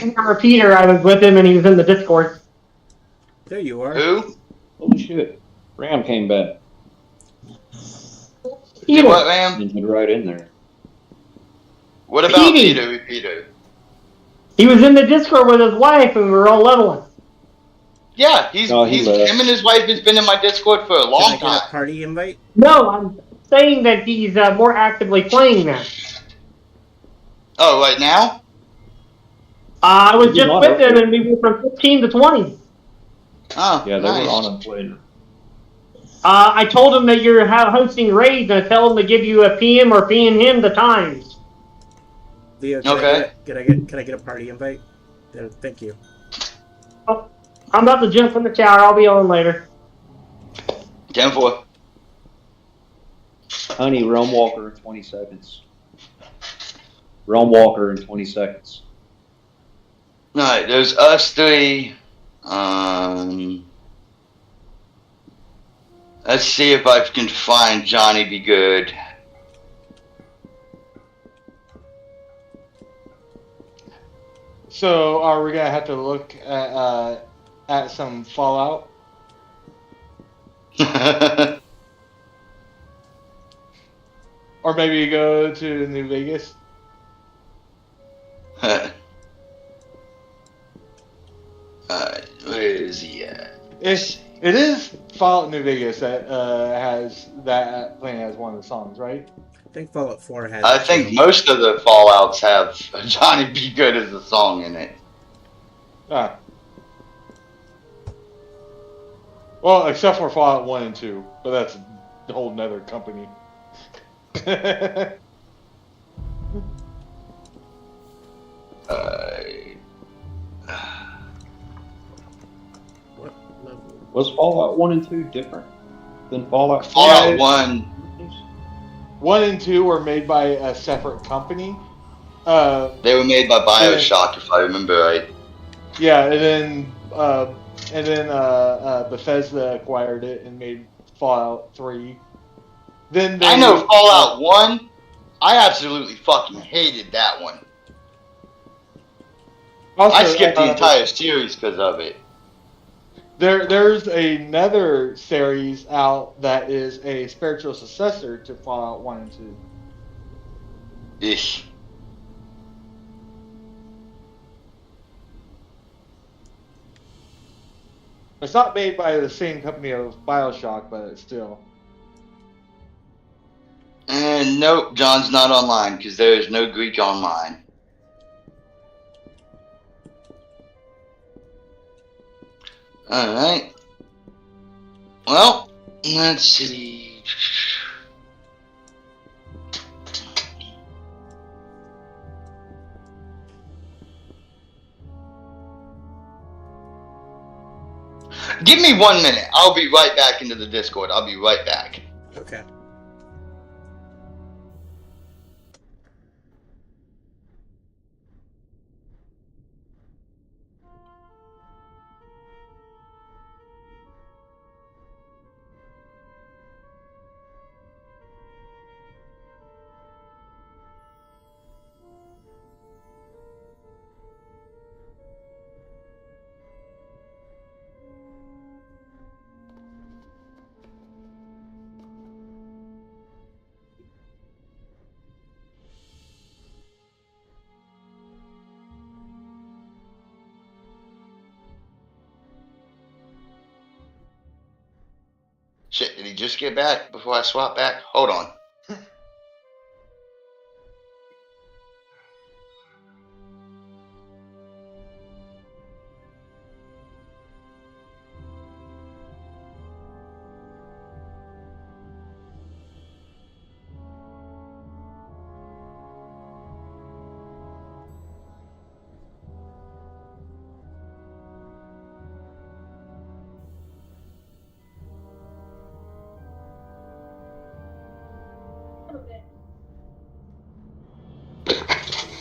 Repeater, I was with him and he was in the Discord. There you are. Who? Holy shit. Ram came back. Did what, ma'am? Ninja right in there. What about Petey? Peter? He was in the Discord with his wife and we were all leveling. Yeah, he him and his wife has been in my Discord for a long Can I time. get a party invite? No, I'm saying that he's more actively playing now. Oh, right now? I was just with him and we went from 15 to 20. Oh, yeah, they nice. were on him later. I told him that you're hosting raids and I tell him to give you a PM or PM him the times. Leo, Okay. Can I get a party invite? Thank you. Oh, I'm about to jump in the shower. I'll be on later. 10-4. Honey, Realm Walker in 20 seconds. Realm Walker in 20 seconds. Alright, there's us three. Let's see if I can find Johnny Be Good. So, are we gonna have to look at some Fallout? Or maybe go to New Vegas? Where is he at? It is Fallout New Vegas that playing as one of the songs, right? I think Fallout 4 has. I think most of the Fallouts have Johnny Be Good as a song in it. Ah. Well, except for Fallout 1 and 2, but that's a whole nother company. What level? Was Fallout 1 and 2 different than Fallout 4? Fallout 1. 1 and 2 were made by a separate company. They were made by Bioshock, if I remember right. Yeah, and then Bethesda acquired it and made Fallout 3. Then I know Fallout 1. I absolutely fucking hated that one. Also, I skipped the entire series because of it. There's another series out that is a spiritual successor to Fallout 1 and 2. Ish. It's not made by the same company of Bioshock, but it's still. And nope, John's not online because there is no Greek online. Alright. Well, let's see. Give me 1 minute. I'll be right back into the Discord. I'll be right back. Okay. Shit, did he just get back before I swap back? Hold on.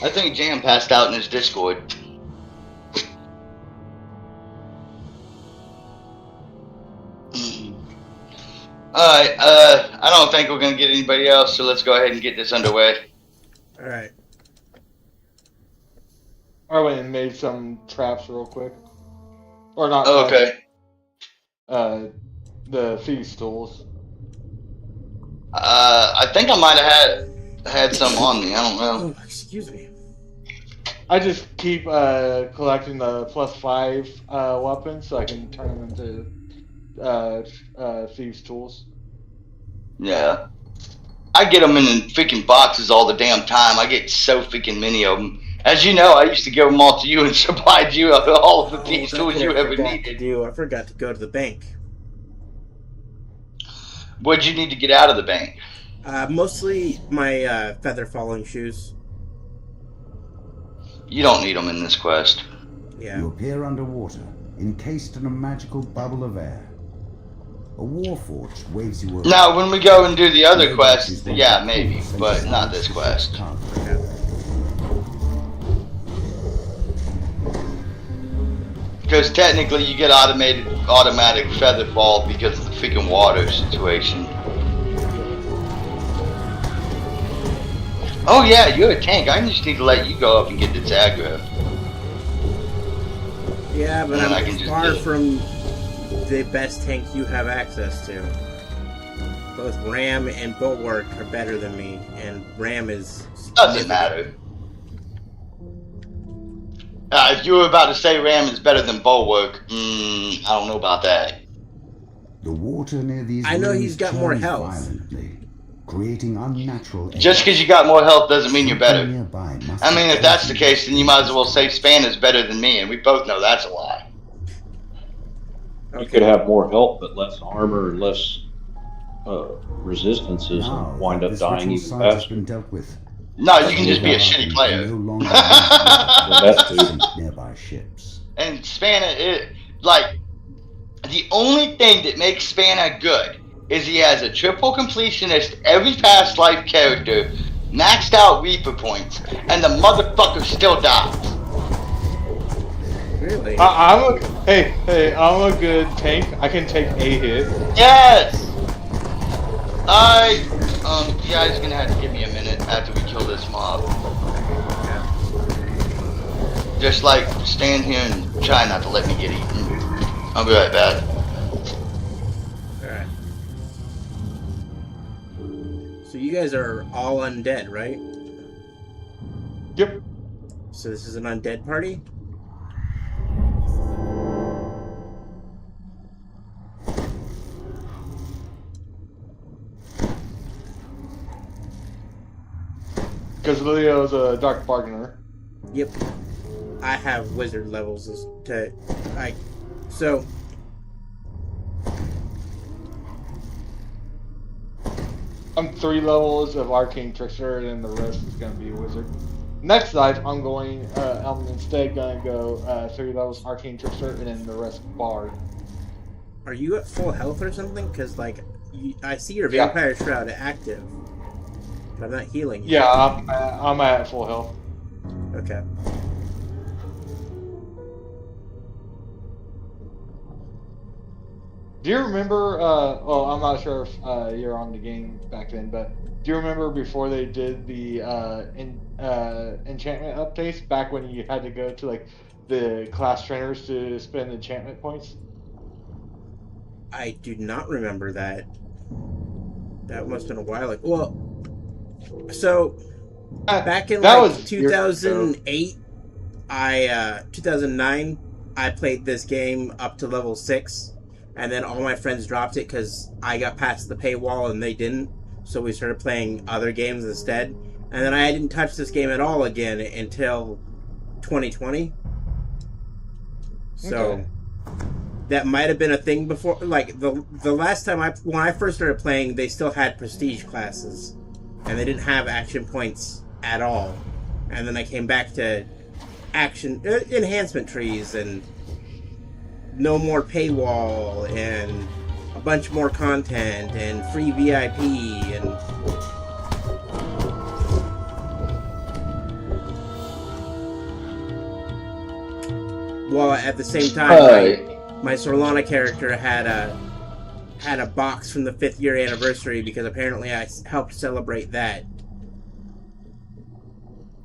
I think Jam passed out in his Discord. Alright, I don't think we're gonna get anybody else, so let's go ahead and get this underway. All right. I went and made some traps real quick. Or not. Oh, okay. The thieves' tools. I think I might have had some on me. I don't know. Oh, excuse me. I just keep collecting the +5 weapons so I can turn them into thieves' tools. Yeah. I get them in freaking boxes all the damn time. I get so freaking many of them. As you know, I used to give them all to you and supplied you of all of the thieves' that's tools what you I ever forgot to needed. do. I forgot to go to the bank. What'd you need to get out of the bank? Mostly my feather falling shoes. You don't need them in this quest. Yeah. You appear underwater, encased in a magical bubble of air. A warforged waves you over. Now, when we go and do the other Maybe quest, she's one yeah, of the maybe, cool but senses not this of quest. cargo. Because technically you get automatic feather fall because of the freaking water situation. Oh yeah, you're a tank. I just need to let you go up and get this aggro. Yeah, but And I I'm can just far do it. from the best tank you have access to. Both Ram and Bulwark are better than me, and Ram is... Doesn't matter. If you were about to say Ram is better than Bulwark, I don't know about that. The water near these I know rooms he's got more churns health. Violently, creating unnatural Just because you got more health doesn't mean you're better. Nearby must I mean, be if that's the anything case, then you might as well say Span is better than me, and we both know that's a lie. You could have more health, but less armor and less resistances, Now, and wind up this dying ritual even site has faster. been dealt with. No, you can just be a shitty player. No longer That's sink nearby ships. And Spanna, the only thing that makes Spanna good is he has a triple completionist, every past life character, maxed out Reaper points, and the motherfucker still dies. Really? I'm a good tank. I can take a hit. Yes! You guys are gonna have to give me a minute after we kill this mob. Just stand here and try not to let me get eaten. I'll be right back. Alright. So you guys are all undead, right? Yep. So this is an undead party? Because Leo's a dark bargainer. Yep. I have wizard levels so I'm 3 levels of arcane trickster, and the rest is gonna be wizard. Next life, I'm instead gonna go 3 levels arcane trickster, and then the rest bard. are you at full health or something? Because I see your Yeah. vampire shroud active, but I'm not healing you. Yeah, I'm at full health. Okay. Do you remember? Well, I'm not sure if you're on the game back then, but do you remember before they did the enchantment updates? Back when you had to go to the class trainers to spend enchantment points. I do not remember that. That must have been a while ago. Well, so back in that was 2008, 2009, I played this game up to level 6, and then all my friends dropped it because I got past the paywall and they didn't. So we started playing other games instead, and then I didn't touch this game at all again until 2020. So. Okay. That might have been a thing before. The last time when I first started playing, they still had prestige classes, and they didn't have action points at all. And then I came back to action enhancement trees and no more paywall and a bunch more content and free VIP and. While at the same time, my Solana character had a box from the 5th year anniversary because apparently I helped celebrate that.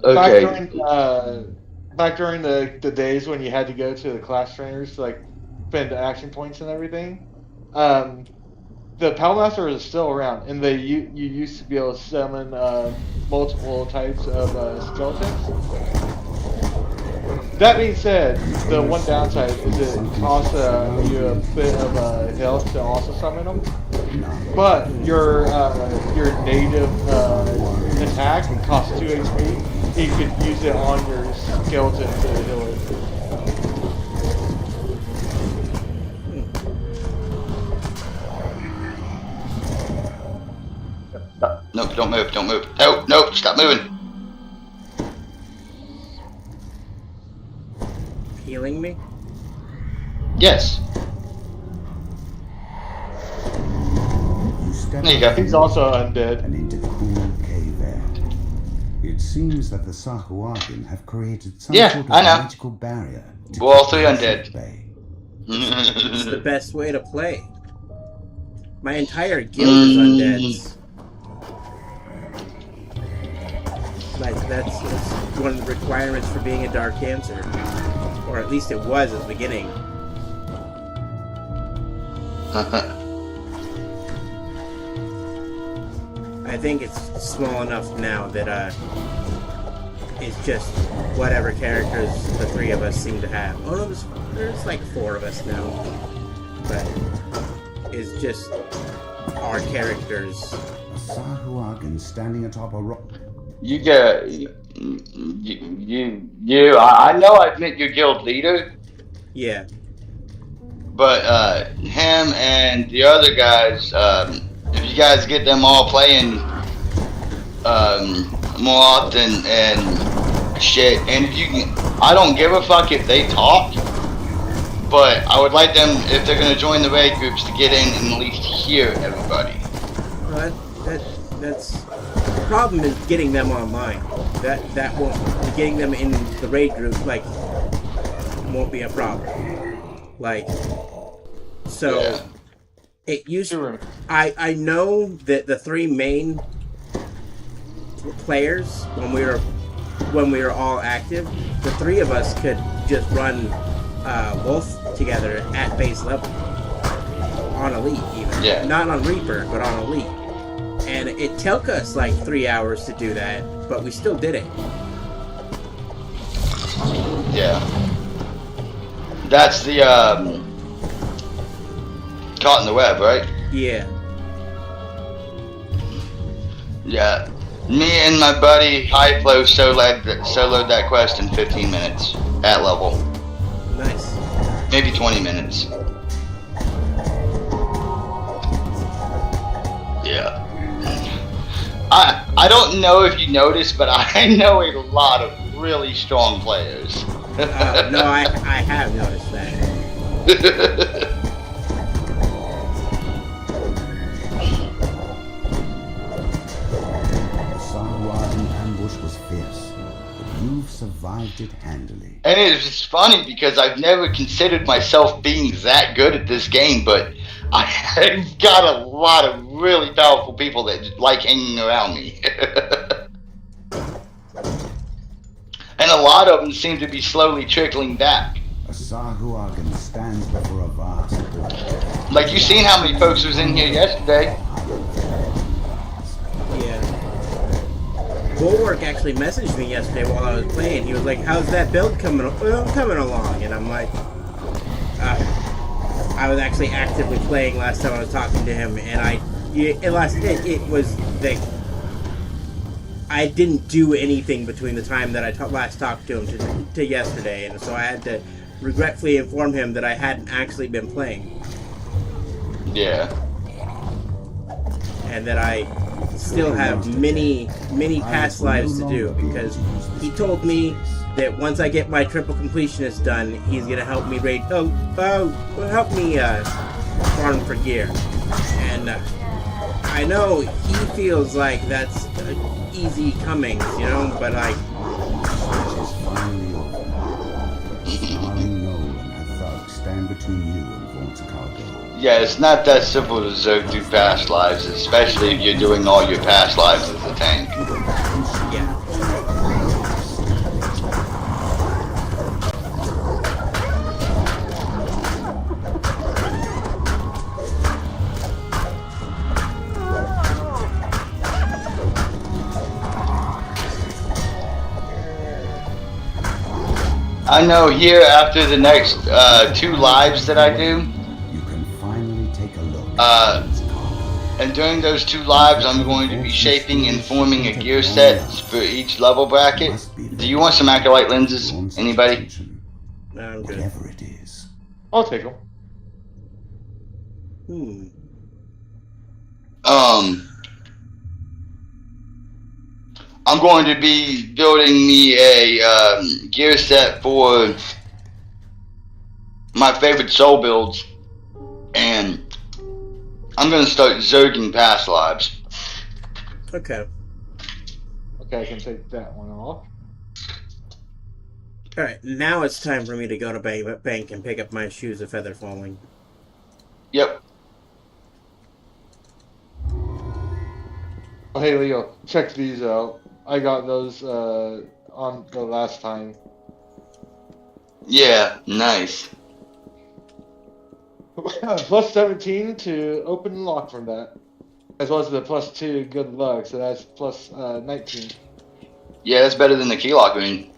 Okay. back during the days when you had to go to the class trainers to like spend action points and everything. The Powmaster is still around, and you used to be able to summon multiple types of skeletons. That being said, the one downside is it costs you a bit of health to also summon them. But your native attack costs 2 HP. You could use it on your skeleton to heal it. Nope, don't move, don't move. Nope, nope, stop moving. Healing me? Yes. You step There you go. He's also undead. and into cool cave air. It seems that the Sahuagin have created some Yeah, sort of I know. magical barrier to We're all keep three the undead. at bay. It's the best way to play. My entire guild is undeads. Like, that's one of the requirements for being a Dark Dancer. Or at least it was at the beginning. I think it's small enough now that it's just whatever characters the three of us seem to have. Oh no, there's like 4 of us now. But it's just our characters. A Sahuagin standing atop a rock. You get I know I've met your guild leader, Yeah. but him and the other guys, if you guys get them all playing more often and shit, and if you can, I don't give a fuck if they talk, but I would like them, if they're gonna join the raid groups, to get in and at least hear everybody. That's the problem is getting them online. That won't, getting them in the raid group like won't be a problem. Like, so Yeah. it used. I know that the 3 main players when we were all active, the 3 of us could just run Wolf together at base level on Elite even. Yeah. Not on Reaper, but on Elite. And it took us like 3 hours to do that, but we still did it. Yeah. That's the caught in the web, right? Yeah. Yeah. Me and my buddy High Flow soloed that quest in 15 minutes at level. Nice. Maybe 20 minutes. Yeah. I don't know if you noticed, but I know a lot of really strong players. No, I have noticed that. The Sahuagin ambush was fierce, but you've survived it handily. And it's funny because I've never considered myself being that good at this game, but I've got a lot of really powerful people that like hanging around me. And a lot of them seem to be slowly trickling back. A Sahuagin stands before a vast horde. Like, you seen how many folks was in here yesterday. Yeah. Bulwark actually messaged me yesterday while I was playing. He was like, "How's that build coming along?" And I'm like, I was actually actively playing last time I was talking to him, and it was like I didn't do anything between the time that I last talked to him to yesterday, and so I had to regretfully inform him that I hadn't actually been playing. Yeah. And that I still have many past lives to do, because he told me that once I get my triple completionist done, he's gonna help me raid. Help me farm for gear. And I know he feels like that's easy coming, you know, but like. It's finally over. Starry Knoll and her thugs stand between you and Vaught's cargo. Yeah, it's not that simple to zone through past lives, especially if you're doing all your past lives as a tank. Yeah. I know here after the next 2 lives that I do, You can finally take a look Uh, at this cargo. and during those 2 lives, I'm going to be shaping and forming a gear set for each level bracket. Do you want some Acolyte lenses? Anybody? No, I'm good. Whatever it is. I'll take them. I'm going to be building me a gear set for my favorite soul builds, and I'm going to start zerging past lives. Okay. Okay, I can take that one off. Alright, now it's time for me to go to bank and pick up my shoes of feather falling. Yep. Oh, hey Leo, check these out. I got those on the last time. Yeah, nice. Plus 17 to open and lock from that. As well as the plus 2 good luck, so that's plus 19. Yeah, that's better than the key lock ring.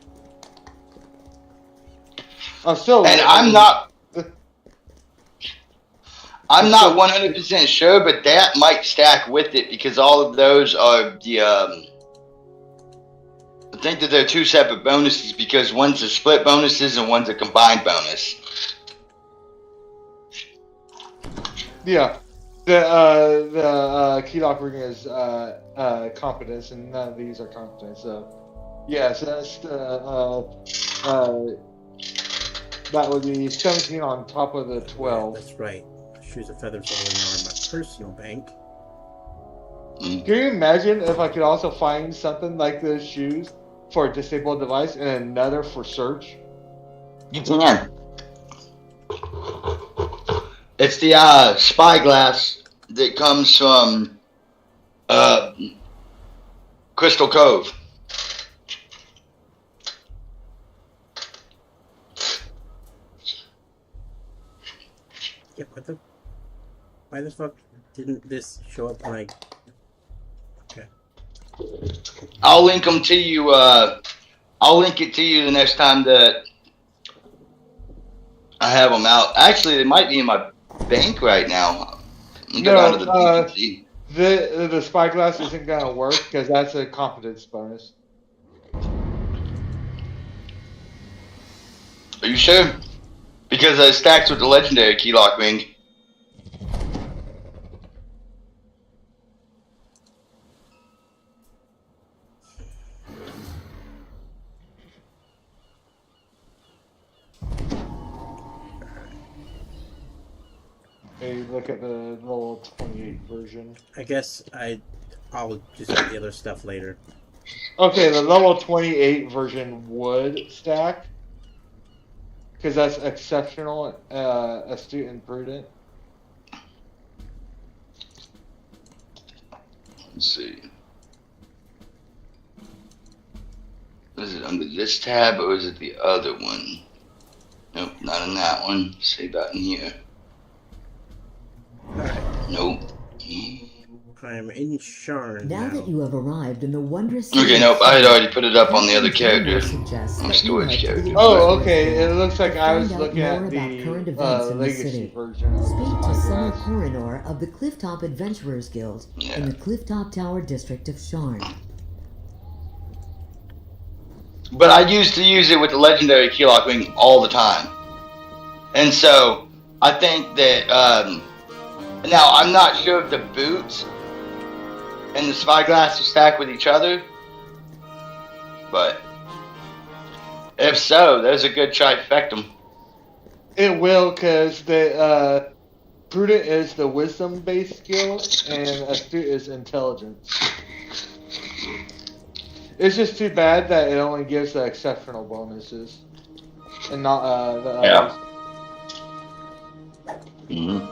I'm still. And I'm not 100% sure, but that might stack with it because all of those are the. I think that they're 2 separate bonuses because one's a split bonuses and one's a combined bonus. Yeah, the key lock ring is competence, and none of these are competence. So, yeah, so that's that would be 17 on top of the 12. That's right. Shoes of feather falling are in my personal bank. Can you imagine if I could also find something like those shoes for a disabled device and another for search? You can. It's the spyglass that comes from Crystal Cove. Yeah, why the fuck didn't this show up when I... Okay. I'll link them to you, I'll link it to you the next time that I have them out. Actually, they might be in my bank right now. Go down to the bank and see. The spyglass isn't gonna work because that's a competence bonus. Are you sure? Because it stacks with the legendary key lock ring. Maybe look at the level 28 version. I guess I'll just get the other stuff later. Okay, the level 28 version would stack. Because that's exceptional, astute, and prudent. Let's see. Is it under this tab or is it the other one? Nope, not in that one. Say that in here. Alright. Nope. I'm in Sharn Now that you have arrived in the wondrous Okay, nope, I had already put it up on the other character. On storage character. Oh, okay. It looks like I was Find out looking more at about the current events in the legacy city. version of Speak to Summer Spyglass. Coroner of the Clifftop Adventurers Guild in the Clifftop Tower district of Sharn. But I used to use it with the legendary key lock ring all the time. And so, I think that, now I'm not sure if the boots and the spyglass will stack with each other. But, if so, there's a good trifecta. It will, because the prudent is the wisdom-based skill, and astute is intelligence. It's just too bad that it only gives the exceptional bonuses, and not the others. Mm-hmm.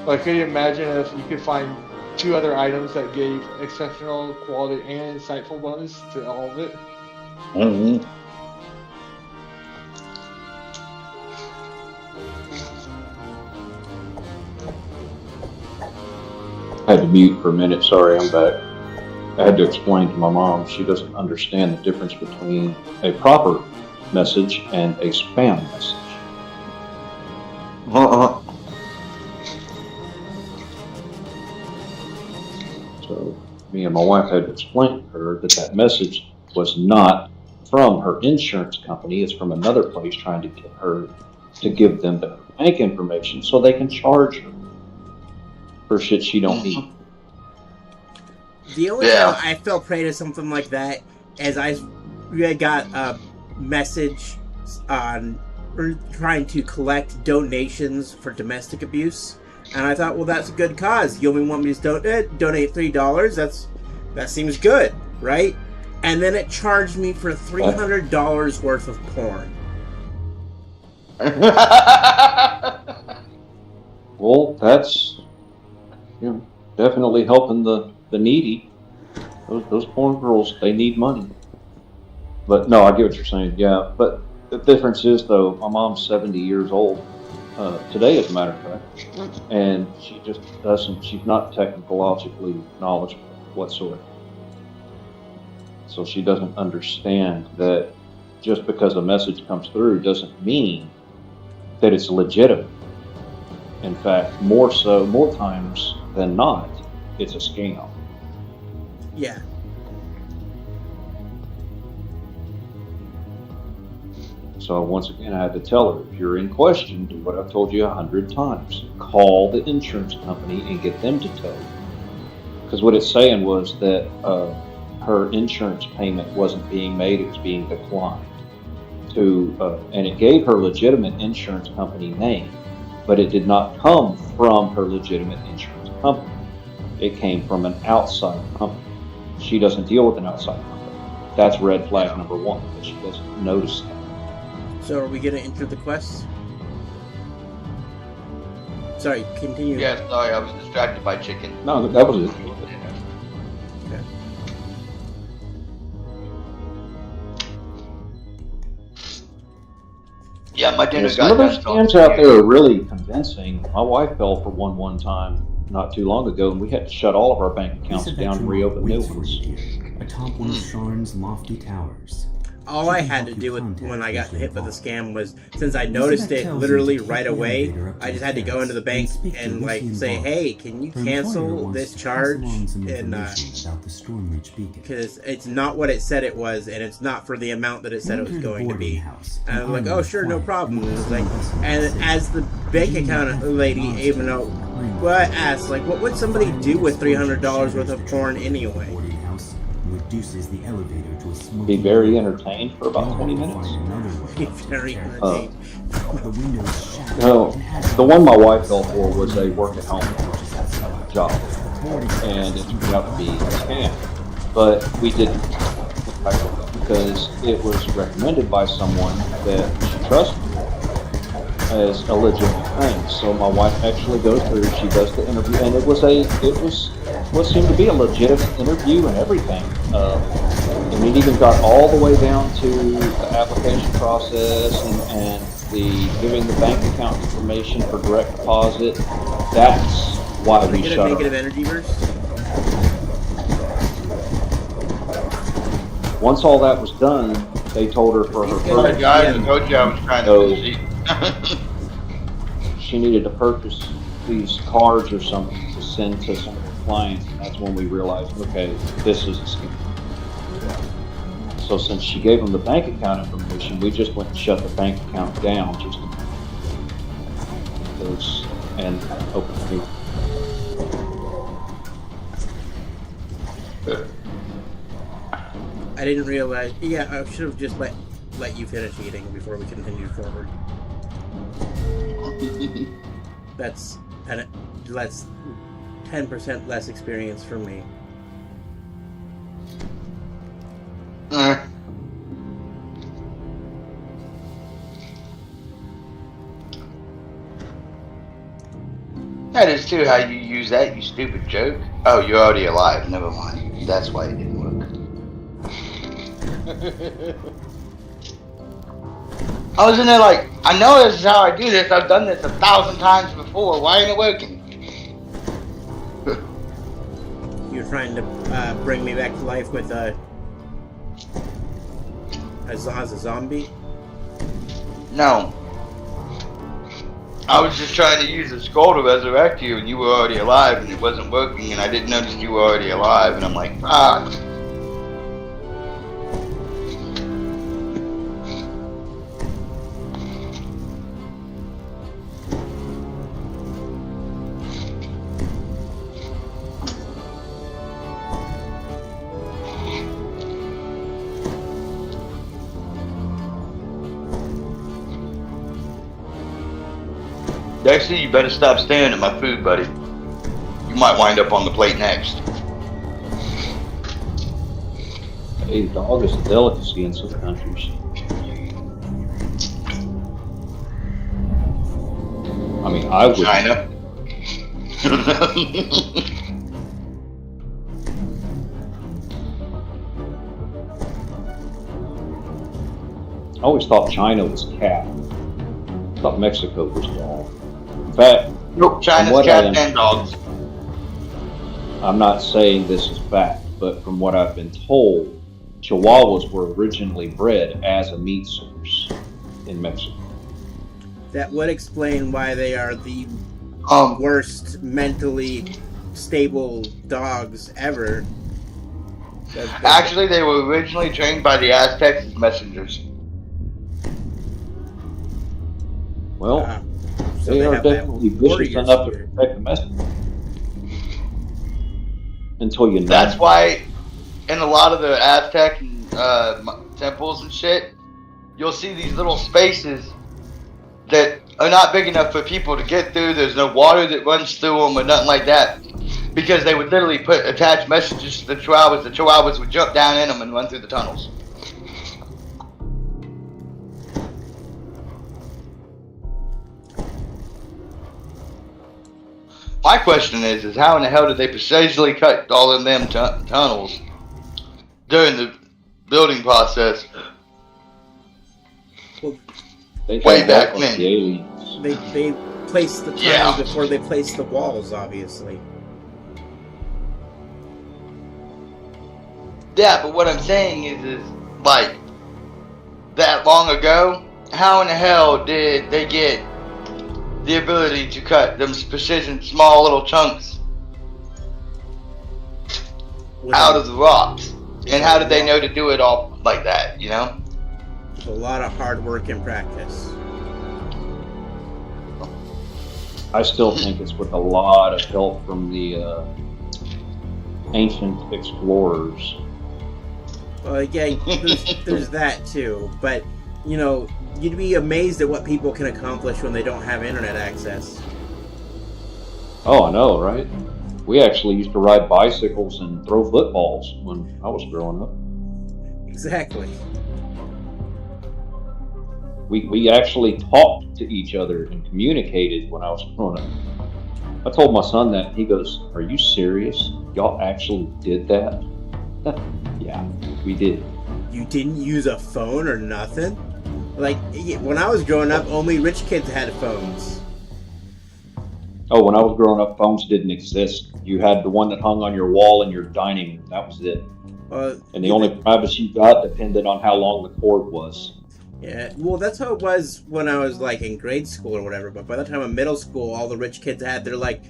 Like, could you imagine if you could find 2 other items that gave exceptional quality and insightful bonus to all of it? Mm-hmm. I had to mute for a minute. Sorry, I'm back. I had to explain to my mom she doesn't understand the difference between a proper message and a spam message. So me and my wife had to explain to her that that message was not from her insurance company. It's from another place trying to get her to give them the bank information so they can charge her for shit she don't need. The only time I fell prey to something like that is we had got a message on trying to collect donations for domestic abuse, and I thought, well, that's a good cause. You only want me to donate $3? That seems good, right? And then it charged me for $300 worth of porn. Well, that's definitely helping the needy. Those porn girls, they need money. But no, I get what you're saying. Yeah, but the difference is though, my mom's 70 years old today, as a matter of fact, and she just doesn't. She's not technologically knowledgeable whatsoever. So she doesn't understand that just because a message comes through doesn't mean that it's legitimate. In fact, more times than not, it's a scam. Yeah. So once again, I had to tell her, if you're in question, do what I've told you 100 times. Call the insurance company and get them to tell you. Because what it's saying was that her insurance payment wasn't being made, it was being declined. And it gave her legitimate insurance company name, but it did not come from her legitimate insurance company. It came from an outside company. She doesn't deal with an outside company. That's red flag number one, but she doesn't notice that. So are we going to enter the quest? Sorry, continue. Yeah, sorry, I was distracted by chicken. No, that was it. Okay. Yeah, my dinner Some of those scams out there are really convincing. My wife fell for one time not too long ago, and we had to shut all of our bank accounts down and reopen new ones. Atop one of Sharn's lofty towers. All I had to do when I got hit with the scam was, since I noticed it literally right away, I just had to go into the bank and say, hey, can you cancel this charge? And because it's not what it said it was, and it's not for the amount that it said it was going to be. And I was like, oh sure, no problem. And, it was like, and as the bank account lady, even though, well, I asked, like, what would somebody do with $300 worth of porn anyway? Be very entertained for about 20 minutes. Be very entertained. No, the one my wife fell for was a work-at-home job, and it turned out to be a scam. But we didn't, because it was recommended by someone that she trusted as a legitimate thing. So my wife actually goes through, she does the interview, and it was what seemed to be a legitimate interview and everything. And it even got all the way down to the application process and the giving the bank account information for direct deposit. That's why we shut her. Negative energy burst? Once all that was done, they told her for her Alright guys, I told you I was trying to see. She needed to purchase these cards or something to send to some of her clients, and that's when we realized, okay, this is a scam. So since she gave them the bank account information, we just went and shut the bank account down and opened the new. I didn't realize. Yeah, I should have just let you finish eating before we continued forward. That's 10% less experience for me. That is too how you use that, you stupid joke. Oh, you're already alive. Never mind. That's why it didn't work. I was in there like, I know this is how I do this. I've done this 1,000 times before. Why ain't it working? You're trying to bring me back to life with a zombie? No. I was just trying to use the skull to resurrect you, and you were already alive, and it wasn't working, and I didn't notice you were already alive, and I'm like, ah. Dexter, you better stop staring at my food, buddy. You might wind up on the plate next. Hey, dog is a delicacy in some countries. I mean, I would. China. I always thought China was cat. I thought Mexico was dog. In fact, Nope, China's what cats and dogs. I'm not saying this is fact, but from what I've been told, Chihuahuas were originally bred as a meat source in Mexico. That would explain why they are the worst mentally stable dogs ever. Actually, they were originally trained by the Aztecs as messengers. Well, so they are have that definitely vicious warrior enough to spirit. protect the message. Until you know. That's why in a lot of the Aztec temples and shit, you'll see these little spaces that are not big enough for people to get through. There's no water that runs through them or nothing like that. Because they would literally attach messages to the Chihuahuas. The Chihuahuas would jump down in them and run through the tunnels. My question is how in the hell did they precisely cut all of them tunnels during the building process? They way had back like when. the aliens. They placed the tunnels before they placed the walls, obviously. Yeah, but what I'm saying is like, that long ago, how in the hell did they get the ability to cut them precision small little chunks out of the rocks? And how did they know to do it all like that, you know? There's a lot of hard work and practice. I still think it's with a lot of help from the ancient explorers. Well, yeah, there's that too. But, you know, you'd be amazed at what people can accomplish when they don't have internet access. Oh, I know, right? We actually used to ride bicycles and throw footballs when I was growing up. Exactly. We actually talked to each other and communicated when I was growing up. I told my son that, and he goes, "Are you serious? Y'all actually did that?" Yeah, we did. You didn't use a phone or nothing? Like, when I was growing up, only rich kids had phones. Oh, when I was growing up, phones didn't exist. You had the one that hung on your wall in your dining room. That was it. And the only privacy you got depended on how long the cord was. Yeah, well, that's how it was when I was, like, in grade school or whatever. But by the time in middle school, all the rich kids had their, like,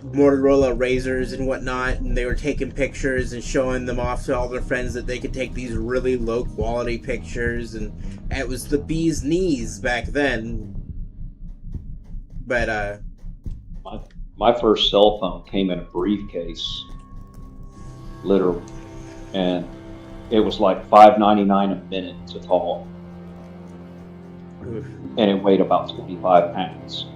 Motorola Razors and whatnot, and they were taking pictures and showing them off to all their friends that they could take these really low-quality pictures, and it was the bee's knees back then. But, My first cell phone came in a briefcase, literally, and it was like $5.99 a minute to talk, and it weighed about 25 pounds.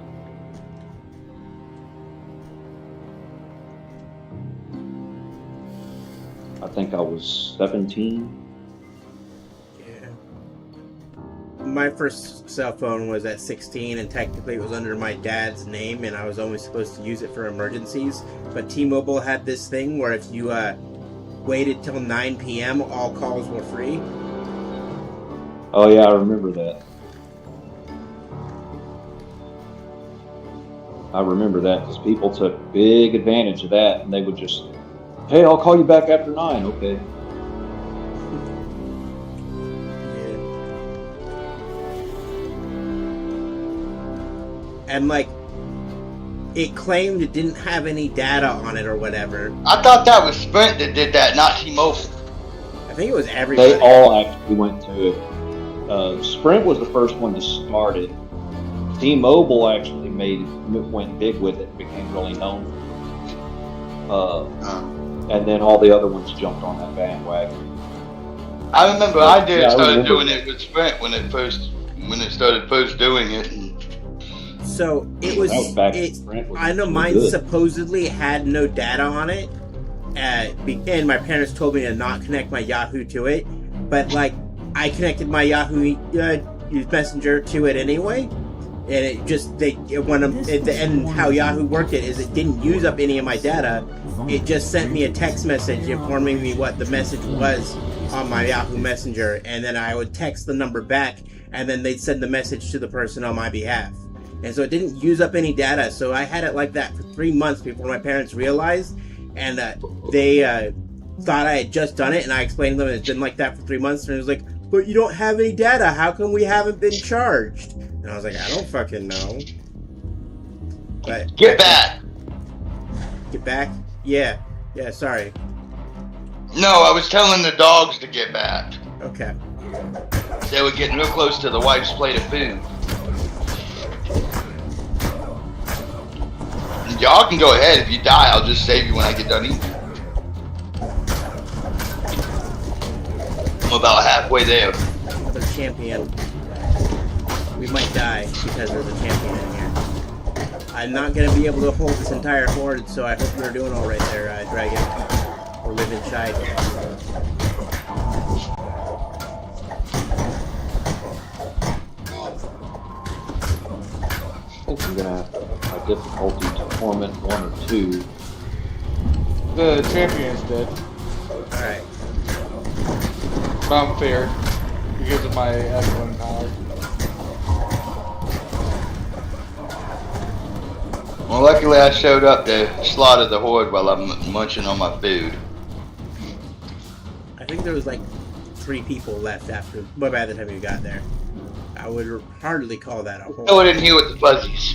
I think I was 17. yeah. My first cell phone was at 16, and technically it was under my dad's name, and I was only supposed to use it for emergencies. But T-Mobile had this thing where if you waited till 9 p.m., all calls were free. Oh yeah, I remember that. I remember that because people took big advantage of that, and they would just, "Hey, I'll call you back after 9." Okay. Yeah. and like it claimed it didn't have any data on it or whatever. I thought that was Sprint that did that, not T-Mobile. I think it was everybody. They all actually went to it. Sprint was the first one to start it. T-Mobile actually went big with it, became really known. And then all the other ones jumped on that bandwagon. I remember I did Yeah, I started remember. doing it with Sprint when it started first doing it. So it was. That was back when Sprint was I know too mine good. supposedly had no data on it, and my parents told me to not connect my Yahoo to it. But like, I connected my Yahoo Messenger to it anyway, and it just and how Yahoo worked it is it didn't use up any of my data. It just sent me a text message informing me what the message was on my Yahoo Messenger, and then I would text the number back, and then they'd send the message to the person on my behalf. And so it didn't use up any data. So I had it like that for 3 months before my parents realized, and they thought I had just done it, and I explained to them it's been like that for 3 months, and it was like, but you don't have any data. How come we haven't been charged? And I was like, I don't fucking know. But Get back. Get back? Yeah, sorry. No, I was telling the dogs to get back. Okay. They were getting real close to the wife's plate of food. Y'all can go ahead. If you die, I'll just save you when I get done eating. I'm about halfway there. Another champion. We might die because there's a champion in here. I'm not going to be able to hold this entire horde, so I hope you're doing all right there, Dragon. Or live inside. I think I'm gonna have a difficulty to torment 1 or 2. The champion's dead. Alright. But I'm fair because of my F1 power. Well, luckily I showed up to slaughter the horde while I'm munching on my food. I think there was like 3 people left by the time you got there. I would hardly call that a horde. Go in here with the fuzzies.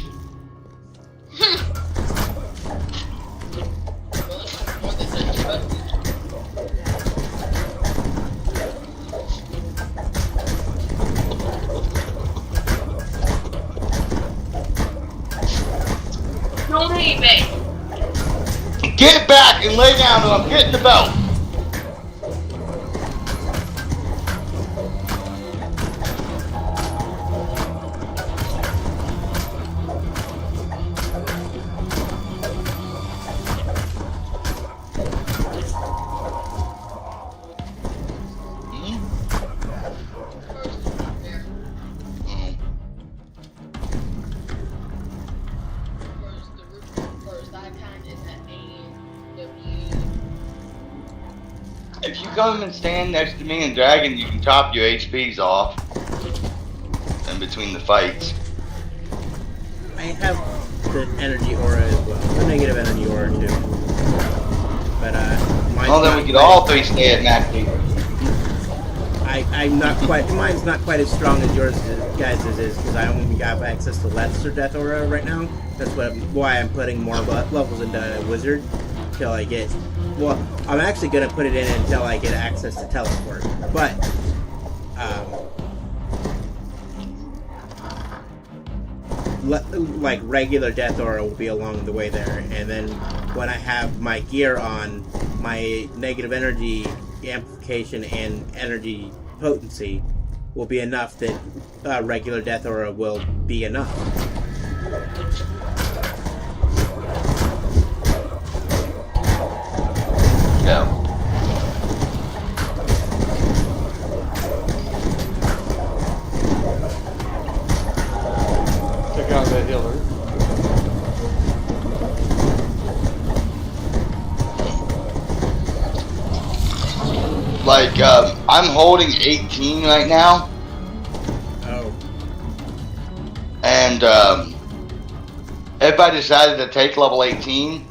Don't hate me. Get back and lay down or I'm getting the belt. If you come and stand next to me and Dragon, you can top your HPs off in between the fights. I have the energy aura as well. The negative energy aura too. But mine's Well, then not we could quite- all 3 stay at max HP. I'm not quite. Mine's not quite as strong as yours, guys' is because I only have access to lesser death aura right now. That's why I'm putting more levels into wizard until I get. Well, I'm actually gonna put it in until I get access to teleport. But like regular death aura will be along the way there, and then when I have my gear on, my negative energy amplification and energy potency will be enough that regular death aura will be enough. Yeah. Took out that healer. Like, I'm holding 18 right now, Oh, and if I decided to take level 18,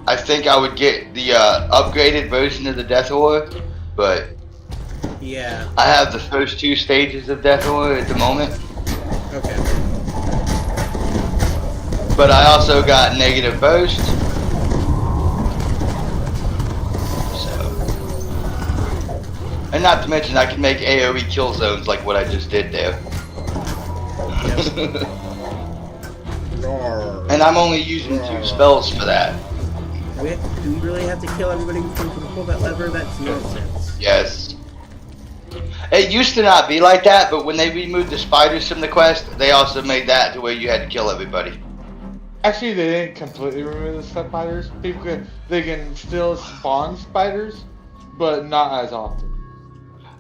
I think I would get the upgraded version of the Death Aura, but yeah. I have the first 2 stages of Death Aura at the moment. Okay. But I also got negative burst. And not to mention, I can make AoE kill zones like what I just did there. And I'm only using 2 spells for that. Do we really have to kill everybody before we can pull that lever? That's nonsense. Yes. It used to not be like that, but when they removed the spiders from the quest, they also made that to where you had to kill everybody. Actually, they didn't completely remove the spiders. They can still spawn spiders, but not as often.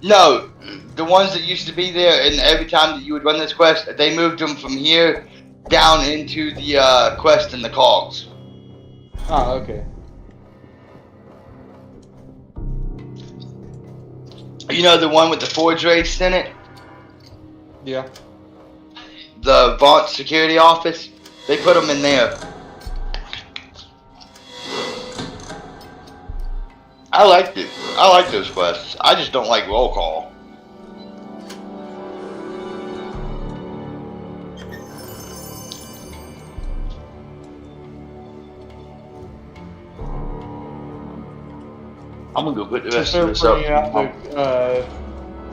No, the ones that used to be there, and every time that you would run this quest, they moved them from here down into the quest in the cogs. Ah, okay. You know the one with the forge race in it? Yeah. The Vaunt security office? They put them in there. I liked it. I like those quests. I just don't like roll call. I'm gonna go put the rest of this up.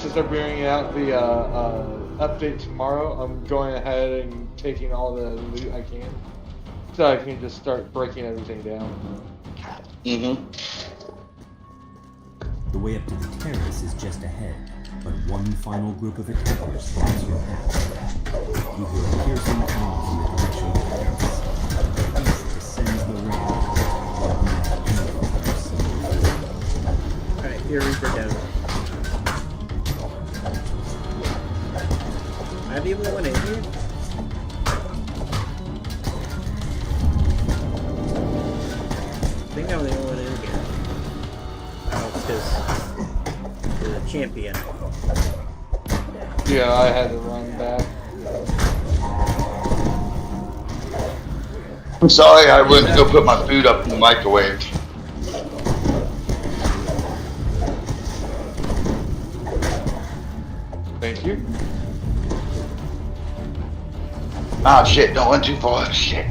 Since they're bringing out the update tomorrow, I'm going ahead and taking all the loot I can, so I can just start breaking everything down. Mm-hmm. The way up to the terrace is just ahead, but one final group of attackers blocks your path. You hear a piercing call from the direction of the terrace. The beast descends the ramp. Alright, here, Reaper down. Am I the only one in here? I think I'm the only one in here. Oh, it's because you're the champion. Yeah, I had to run back. I'm sorry, I went to go put my food up in the microwave. Thank you. Ah, shit, don't run too far. Shit.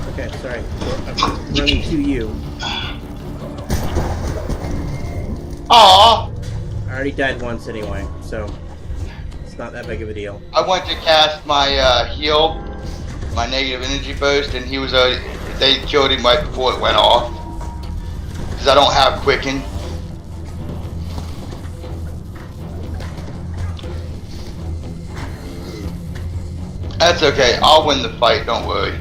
Okay, sorry. I'm running to you. Aw! I already died once anyway, so it's not that big of a deal. I went to cast my heal, my negative energy burst, and he was they killed him right before it went off. Because I don't have quicken. That's okay, I'll win the fight, don't worry.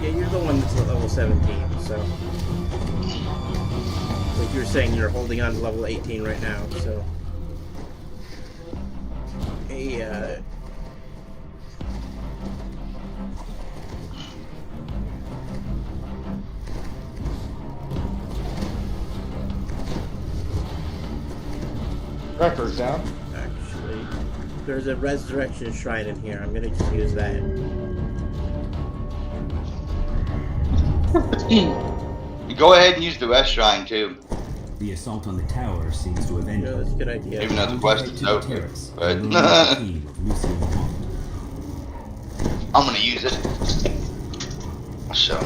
Yeah, you're the one that's at level 17, so. Like you were saying, you're holding on to level 18 right now, so. Hey, Wrecker's down. actually, there's a resurrection shrine in here. I'm gonna just use that. Go ahead and use the rest shrine too. The assault on the tower seems to have Yeah, ended. that's a good idea. Even though the quest is over. But I'm I'm gonna use it. So.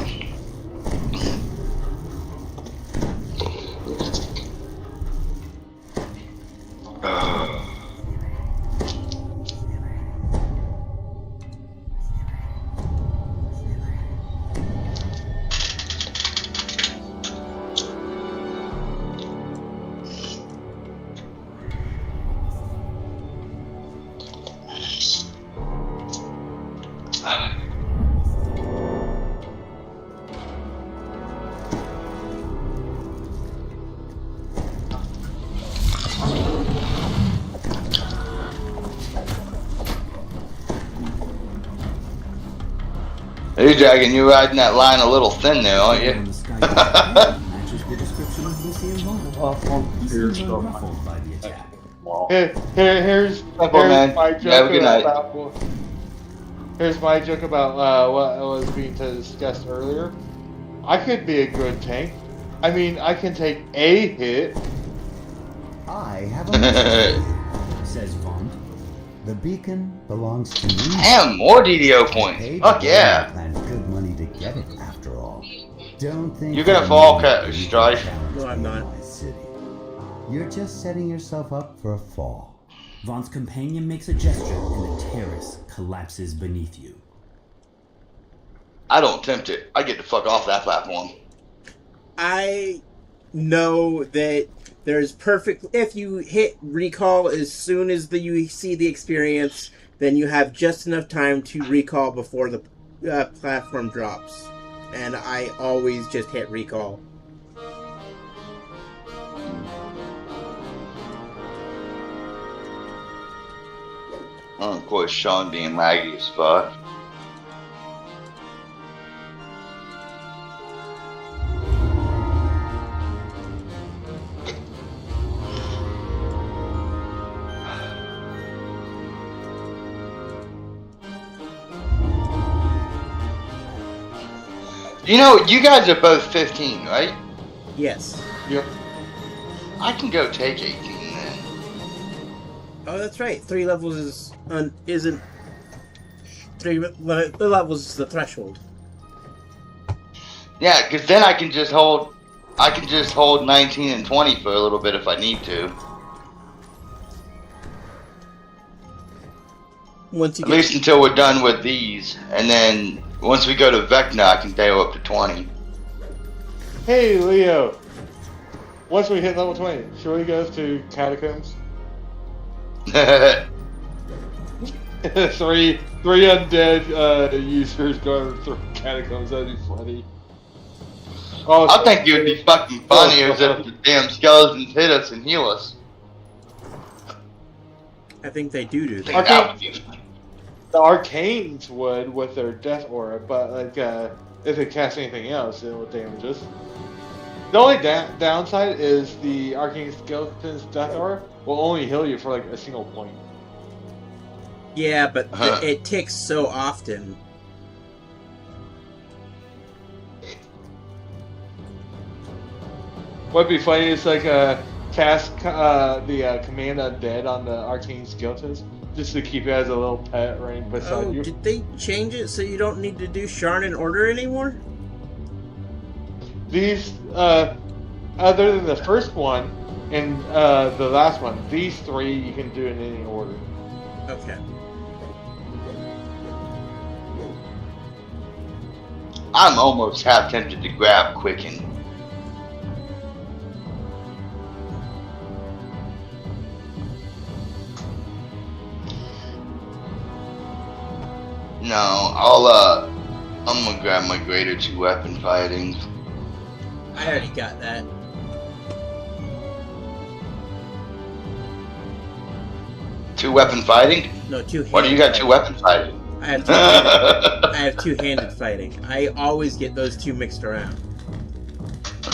Hey, Dragon, you're riding that line a little thin there, aren't you? matches the description of Lucian Vaughn. He seems unruffled by the attack. Here's man. my Have a joke good night. about. Here's my joke about what was being discussed earlier. I could be a good tank. I mean, I can take a hit. I have a message, says Vaughn. The beacon belongs to me. Damn, more DDO points. Paid Fuck the yeah. government plan good money to get it, after all. Don't think You're gonna for a fall, minute that you can Strife. challenge No, I'm me in not. my city. You're just setting yourself up for a fall. Vaughn's companion makes a gesture and the terrace collapses beneath you. I don't tempt it. I get the fuck off that platform. I know that there's perfect. If you hit recall as soon as you see the experience, then you have just enough time to recall before the platform drops. And I always just hit recall. Oh, of course, Sean being laggy as fuck. You know, you guys are both 15, right? Yes. Yep. I can go take 18 then. Oh, that's right. 3 levels isn't 3 levels is the threshold. Yeah, because then I can just hold 19 and 20 for a little bit if I need to. Once you At least until we're done with these, and then once we go to Vecna, I can go up to 20. Hey, Leo. Once we hit level 20, should we go to Catacombs? three undead users going through Catacombs. That'd be funny. Oh, I think it would be fucking funny if the damn skeletons hit us and heal us. I think they do I that. think that would be funny. the Arcanes would with their Death Aura, but like if it casts anything else, it will damage us. The only downside is the Arcane Skeleton's Death Aura will only heal you for like a single point. Yeah, but it ticks so often. What'd be funny is like cast the Command Undead on the Arcane Skeletons just to keep it as a little pet right beside you. Did they change it so you don't need to do Sharn in order anymore? These, other than the first one and the last one, these 3 you can do in any order. Okay. I'm almost half tempted to grab Quicken. No, I'm gonna grab my greater 2 weapon fighting. I already got that. Two weapon fighting? No, two-handed. What do you got 2 weapon fighting? I have two-handed. I have two-handed fighting. I always get those two mixed around.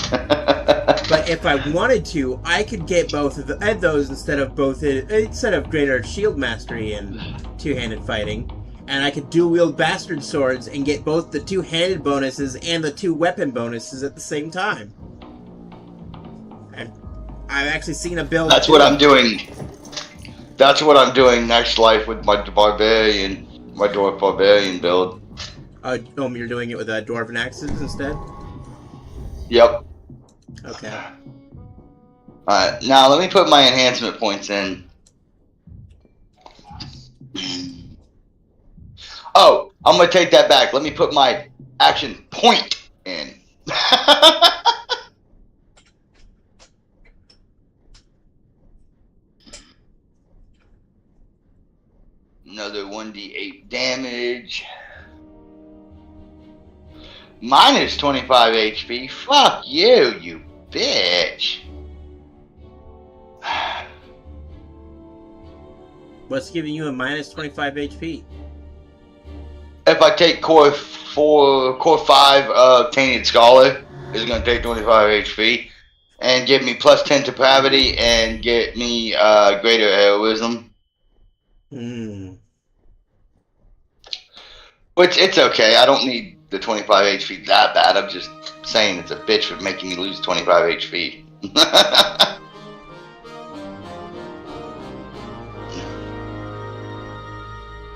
But if I wanted to, I could get both of those instead of greater shield mastery and two-handed fighting, and I could dual wield bastard swords and get both the two-handed bonuses and the 2 weapon bonuses at the same time. And I've actually seen a build. That's what I'm doing. That's what I'm doing next life with my barbarian, my dwarf barbarian build. You're doing it with dwarven axes instead? Yep. Okay. Alright, now let me put my enhancement points in. Oh, I'm gonna take that back. Let me put my action point in. Another 1d8 damage. Minus 25 HP. Fuck you, you bitch. What's giving you a minus 25 HP? If I take core 5 of Tainted Scholar, it's gonna take 25 HP. And give me plus 10 to Pravity and get me greater heroism. Which, it's okay. I don't need the 25 HP that bad. I'm just saying it's a bitch for making me lose 25 HP.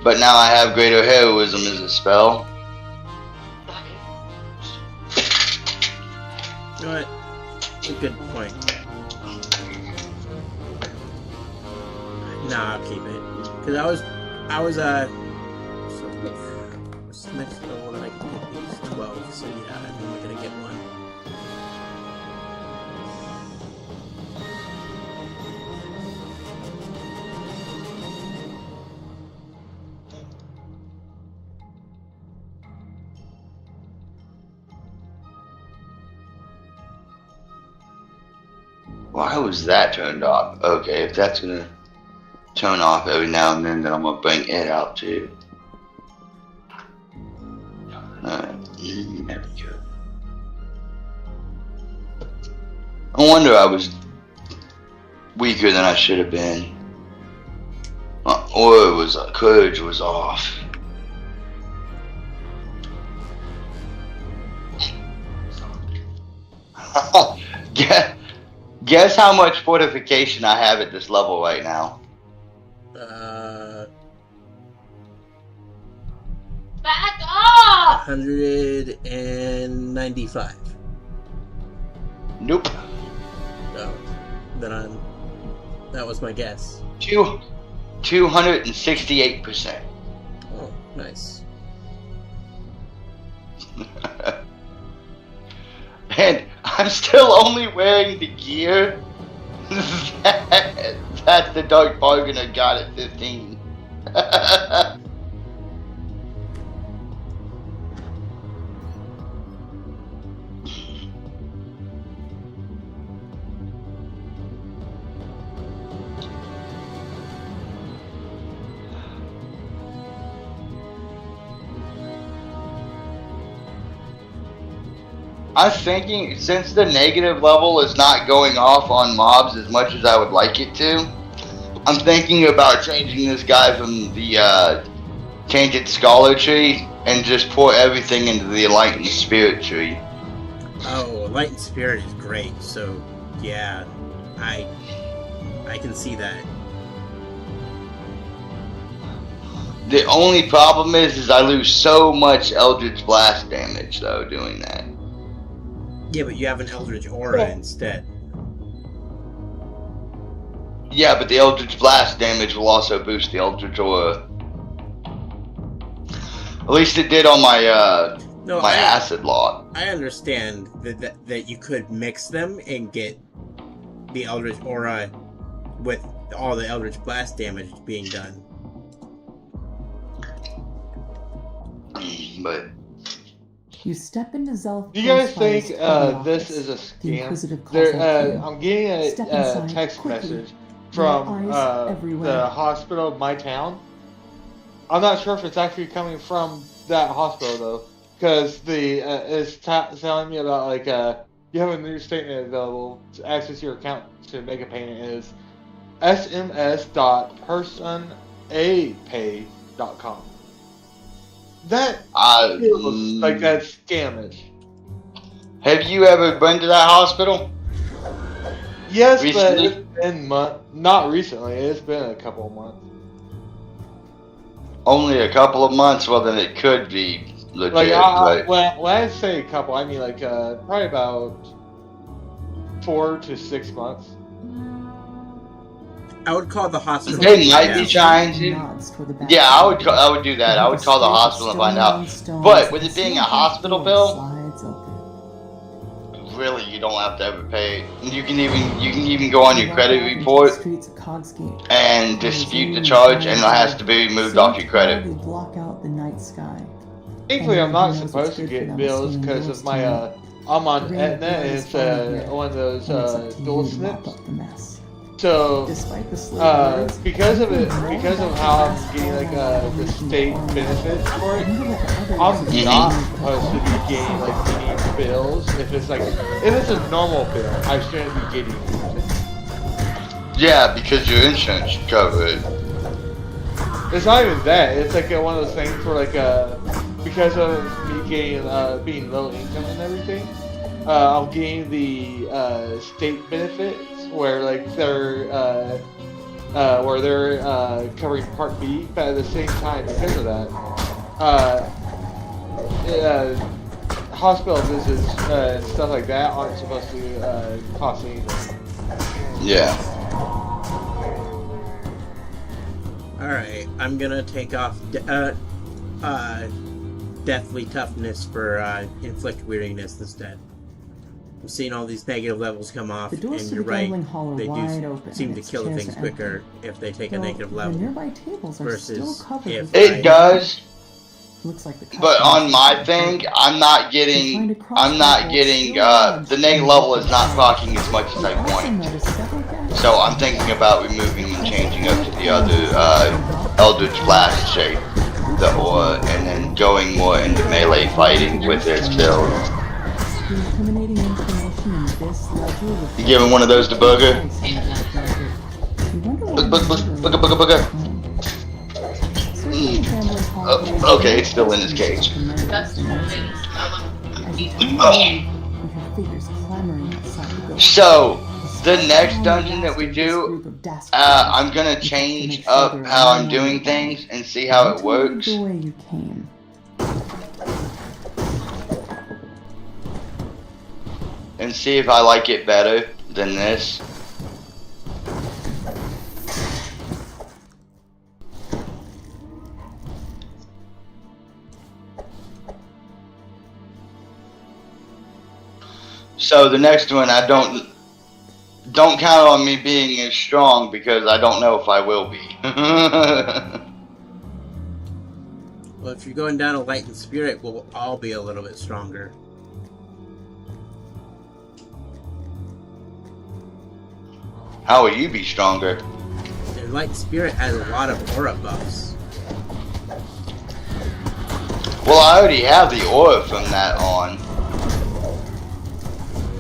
But now I have greater heroism as a spell. You know what? That's a good point. Nah, I'll keep it. Because I was, so, what's the next level that I can get these? 12, so yeah, I'm only gonna get one. Why was that turned off? Okay, if that's gonna turn off every now and then I'm gonna bring it out too. Alright, there we go. I wonder I was weaker than I should have been. My aura was, courage was off. Guess how much fortification I have at this level right now? Back off! 195. Nope. Oh, then that was my guess. 268%. Oh, nice. And I'm still only wearing the gear that the Dark Bargainer got at 15. I'm thinking, since the negative level is not going off on mobs as much as I would like it to, I'm thinking about changing this guy from the Tainted Scholar tree and just pour everything into the Enlightened Spirit tree. Oh, Enlightened Spirit is great, so yeah, I can see that. The only problem is I lose so much Eldritch Blast damage though doing that. Yeah, but you have an Eldritch Aura instead. Yeah, but the Eldritch Blast damage will also boost the Eldritch Aura. At least it did on my acid lot. I understand that you could mix them and get the Eldritch Aura with all the Eldritch Blast damage being done. But You step into Zelf. Do you guys think this is a scam? I'm getting a text message from the hospital of my town. I'm not sure if it's actually coming from that hospital though, because it's telling me about like you have a new statement available to access your account to make a payment. Is sms.personapay.com. That feels like that's scamish. Have you ever been to that hospital? Yes, recently? but it's been not recently. It's been a couple of months. Only a couple of months? Well, then it could be legit. Like, when I say a couple, I mean like probably about 4 to 6 months. I would call the hospital. They might be trying to. Yeah, I would do that. I would call the hospital and find out. But with it being a hospital bill, really, you don't have to ever pay. You can even go on your credit report and dispute the charge, and it has to be removed off your credit. Thankfully, I'm not supposed to get bills because of my I'm on Aetna, and it's one of those dual snips. So, because of how I'm getting like the state benefits for it, I'm not supposed to be getting like any bills. If it's a normal bill, I shouldn't be getting it. Yeah, because your insurance should cover it. It's not even that. It's like one of those things where like because of me getting being low income and everything, I'm getting the state benefits. Where like they're where they're covering Part B, but at the same time, because of that, hospital visits and stuff like that aren't supposed to cost anything. Yeah. Alright, I'm gonna take off Deathly Toughness for Inflict Weariness instead. I'm seeing all these negative levels come off, The doors and to you're the right, gambling hall are they wide do open, seem and to its kill chairs things are quicker empty. if they take a Though negative the level. nearby tables are still versus covered if with It does. Looks like the But on customers my are thing, free. I'm not You getting find a crossbow bolt the still negative lodged level in is the not side. proccing as much as You I also want. notice several gaps. So I'm thinking about removing and changing up to the other Eldritch Blast shape, the aura, and then going more into melee fighting with this build. The incriminating information in this ledger would You giving one of those to Booger? You wonder why Booger, booger, booger. Certainly the gambling hall Okay, it's still in his cage. That's amazing. As you turn away, you hear figures clamoring outside the building. So, the next dungeon that we do, I'm gonna change up how I'm doing things and see how it works. The way you came. And see if I like it better than this. So the next one, I don't count on me being as strong because I don't know if I will be. Well, if you're going down a light and spirit, we'll all be a little bit stronger. How will you be stronger? The light spirit has a lot of aura buffs. Well, I already have the aura from that on.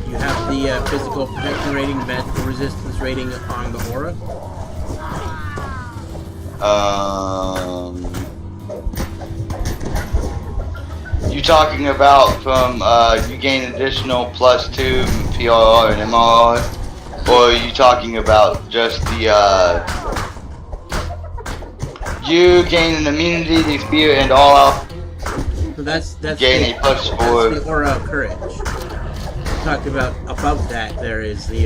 You have the physical protection rating, magical resistance rating on the aura. You talking about from you gain additional +2 PRR and MRR, or are you talking about just the you gain an immunity to spirit and all out? So that's Gain a +4. That's the aura of courage. Talking about above that, there is the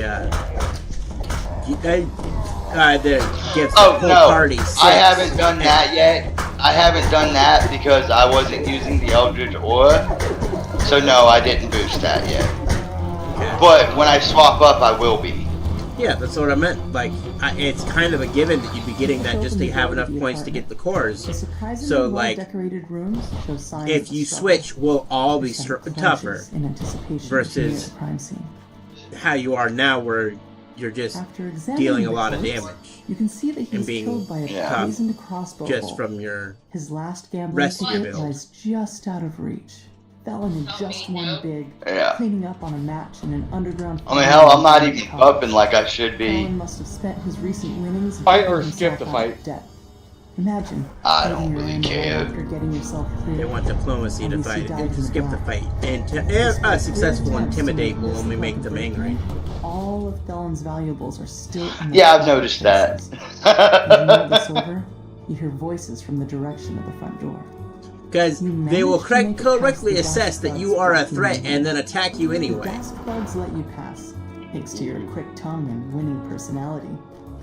that gives the Oh whole no, party 6. I haven't done that yet. I haven't done that because I wasn't using the Eldritch Aura. So no, I didn't boost that yet. Okay. But when I swap up, I will be. Yeah, that's what I meant. Like, it's kind of a given that you'd be getting that just to have enough points to get the cores. The surprisingly So, like, well-decorated rooms show signs if of you struggle. switch, we'll all be Some tougher clenches in anticipation of versus the crime scene. how you are now, where you're just After examining dealing a the lot of corpse, damage you can see that and he's being killed by a tough poisoned crossbow just bolt. from your. His last gambling rest of your ticket build. lies just out of reach. Felon had just won big, Yeah. cleaning up on a match in an underground. I mean, hell, I'm not even bumping like I should be. Felon must have spent his recent winnings Fight buying or himself skip the out fight? of debt. Imagine. I fighting don't your really end right care. After getting yourself They clear. want diplomacy to Obviously fight died it. in the Skip the black. fight. And His successful attempts to intimidate make will this only look make them like a angry. All of Felon's valuables are still in the Yeah, I've noticed that. As you move this over, you hear voices from the direction of the front door. Because You they will managed to make it past correctly the assess gas that you plugs are a blocking threat the and way. then attack you The anyway. gas plugs let you pass, thanks to your quick tongue and winning personality.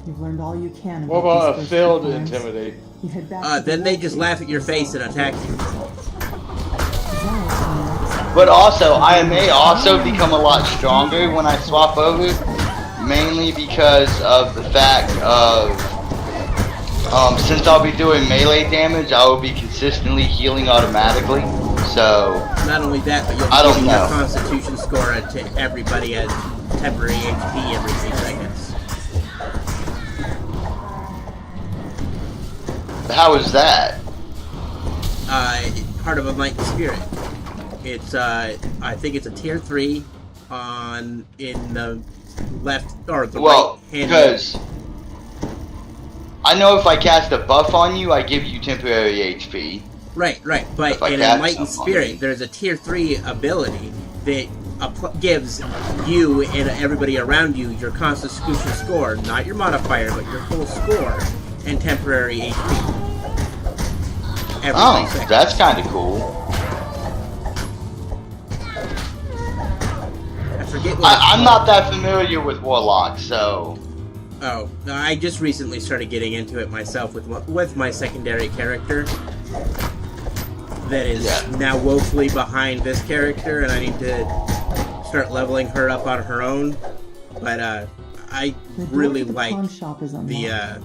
You've learned all you can about What about a these failed first crimes. intimidate? You head back to Then the they wall just street laugh at your face and attack you. But also, I may also become a lot stronger when I swap over, mainly because of the fact of, since I'll be doing melee damage, I will be consistently healing automatically, so, Not only that, but you'll I be don't giving your know. constitution score to everybody as temporary HP every 3 seconds. how is that? Part of a light spirit. It's I think it's a tier 3 in the left or the Well, right hand. because I know if I cast a buff on you, I give you temporary HP. Right. But If I in cast Enlightened something on Spirit, you. there's a tier 3 ability that gives you and everybody around you your Constitution score, not your modifier, but your full score and temporary HP. Every 3 seconds. That's kind of cool. I forget what I'm not that familiar with Warlock, so... Oh, no, I just recently started getting into it myself with my secondary character. That is now woefully behind this character, and I need to start leveling her up on her own. But I really like the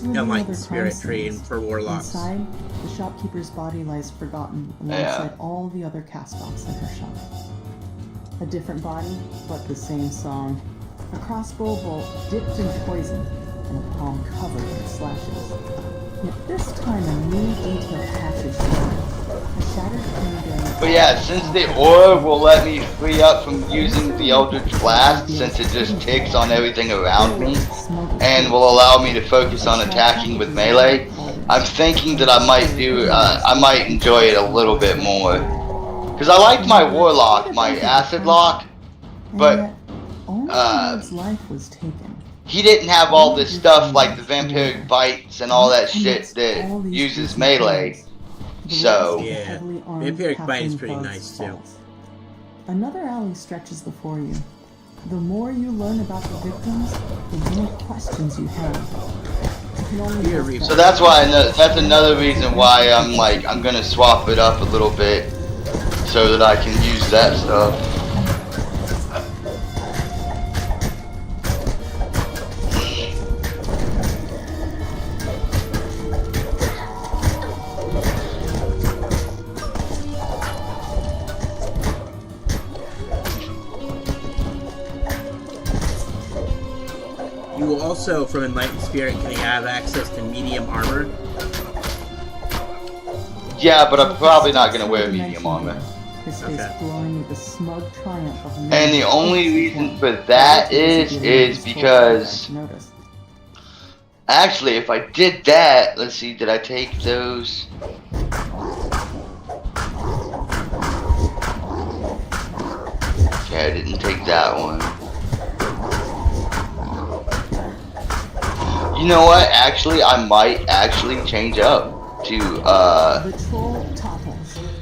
Enlightened Spirit tree for Warlocks. Inside, the shopkeeper's body lies forgotten alongside all the other cast-offs in her shop. A different body, but the same song. A crossbow bolt dipped in poison, and a palm covered in slashes. Yet this time a new detail catches your eye. A shattered cane. But yeah, since the aura will let me free up from using the Eldritch Blast, since it just ticks on everything around me, and will allow me to focus on attacking with melee, I'm thinking that I might enjoy it a little bit more. Because I liked my Warlock, my Acid Lock, but life was taken. he didn't have all this stuff like the Vampiric Bites and all that shit that uses melee. So yeah, Vampiric Bite is pretty nice too. Another alley stretches before you. The more you learn about the victims, the more questions you have. So that's why that's another reason why I'm gonna swap it up a little bit so that I can use that stuff. You also, from Enlightened Spirit, can have access to medium armor. Yeah, but I'm probably not gonna wear medium armor. And the only reason for that is because actually, if I did that, let's see, did I take those? Okay, I didn't take that one. You know what? Actually, I might actually change up to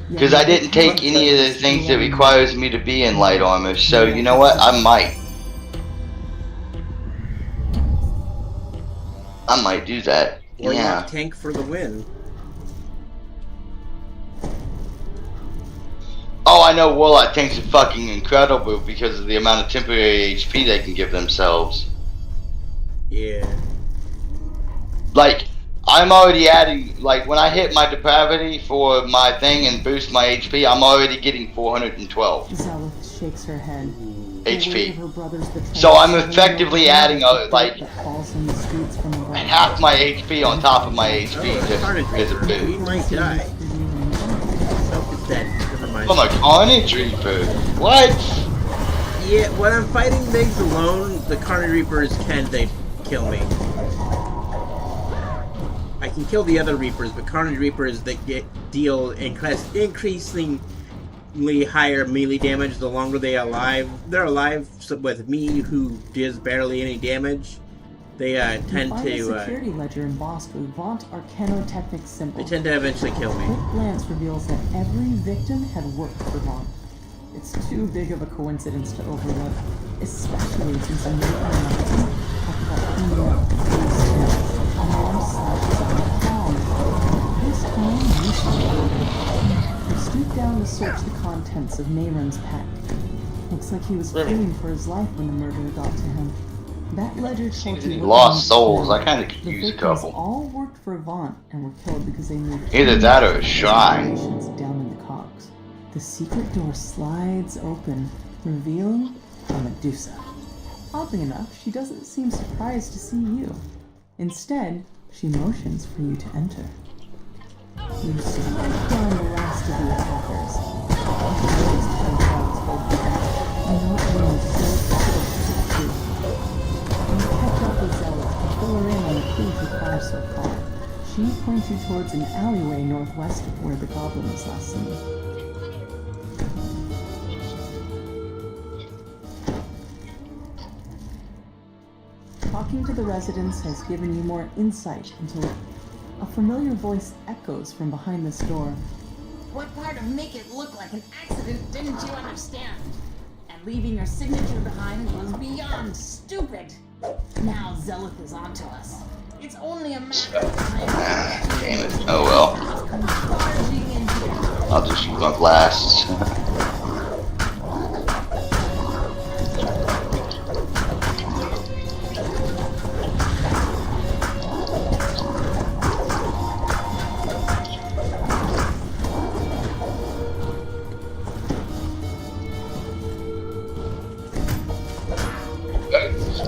because I didn't take any of the things that requires me to be in light armor. So you know what? I might do that. Warlock tank for the win. Oh, I know Warlock tanks are fucking incredible because of the amount of temporary HP they can give themselves. Yeah. Like, I'm already adding, like, when I hit my depravity for my thing and boost my HP, I'm already getting 412 shakes her head. HP. So I'm effectively adding, like, half my HP on top of my HP just as a boost. We might die. Self is dead. Never mind. I'm a Carnage Reaper. What? Yeah, when I'm fighting things alone, the Carnage Reapers they kill me. I can kill the other Reapers, but Carnage Reapers that deal increasingly higher melee damage the longer they're alive. So with me, who does barely any damage, they tend to. Security ledger embossed with Vaunt Arcanotechnic symbol. They tend to eventually kill me. A quick glance reveals that every victim had worked for Vaunt. It's too big of a coincidence to overlook, especially since a new This time, he stooped down to search the contents of Nayron's pack. Looks like he was fleeing for his life when the murderer got to him. That ledger told you lost souls. I kind of could use a couple. All worked for Vaunt and were killed because they moved either that or a shrine down in the cogs. The secret door slides open, revealing a Medusa. Oddly enough, she doesn't seem surprised to see you. Instead, she motions for you to enter. You strike down the last of the attackers. You catch up with Zealot and fill her in on the clues you are so far. She points you towards an alleyway northwest of where the goblin was last seen. Talking to the residents has given you more insight until a familiar voice echoes from behind this door. What part of make it look like an accident didn't you understand? And leaving your signature behind was beyond stupid. Now Zelith is onto us. It's only a matter of time. Damn it. Oh well. I'll just use my blasts.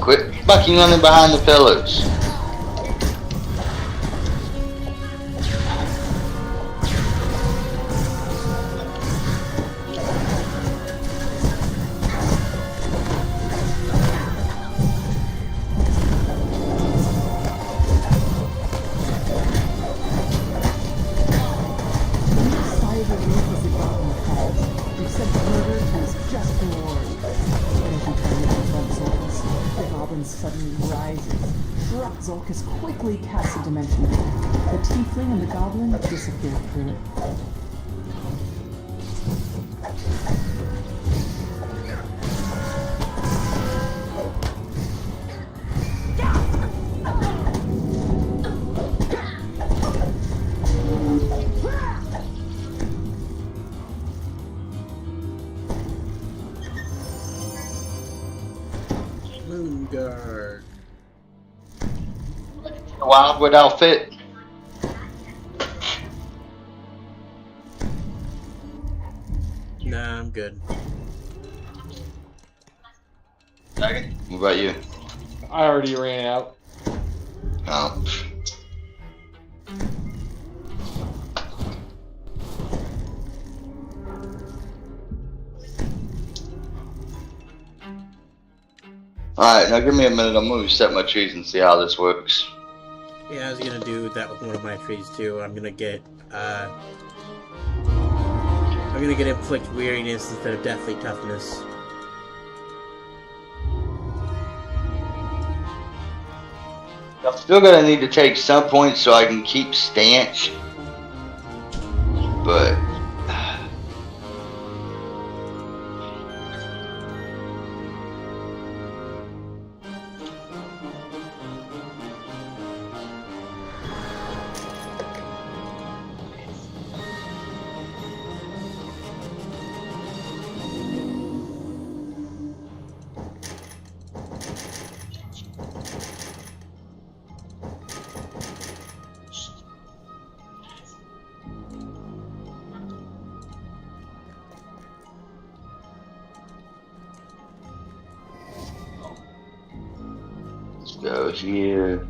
Quit fucking running behind the pillars. Zolkus quickly casts a dimension attack. The tiefling and the goblin disappear through it. Moonguard. Wildwood outfit. Nah, I'm good. Second. What about you? I already ran out. Oh. Alright, now give me a minute. I'm going to set my trees and see how this works. Yeah, I was gonna do that with one of my trees too. I'm gonna get inflict weariness instead of deathly toughness. I'm still gonna need to take some points so I can keep stance. But go here.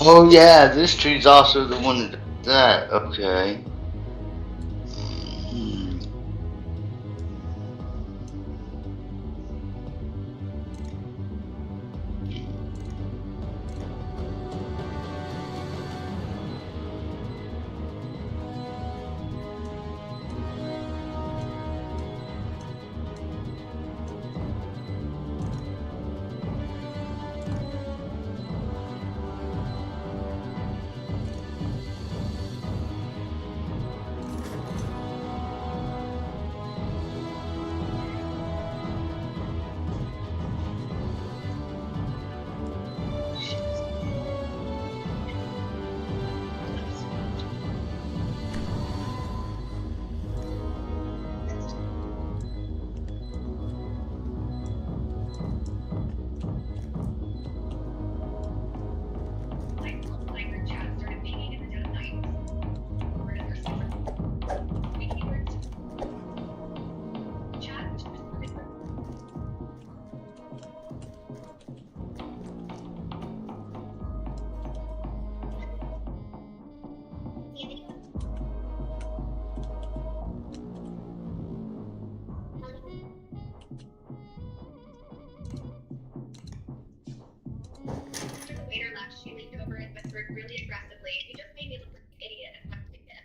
Oh yeah, this tree's also the one that did that. Okay. her really aggressively. You just made me look like an idiot and have to get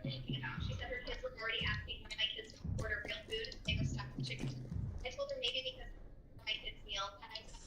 thinking about. She said her kids were already asking why my kids don't order real food and they were stuck with chicken. I told her maybe because my kids' meal and I said,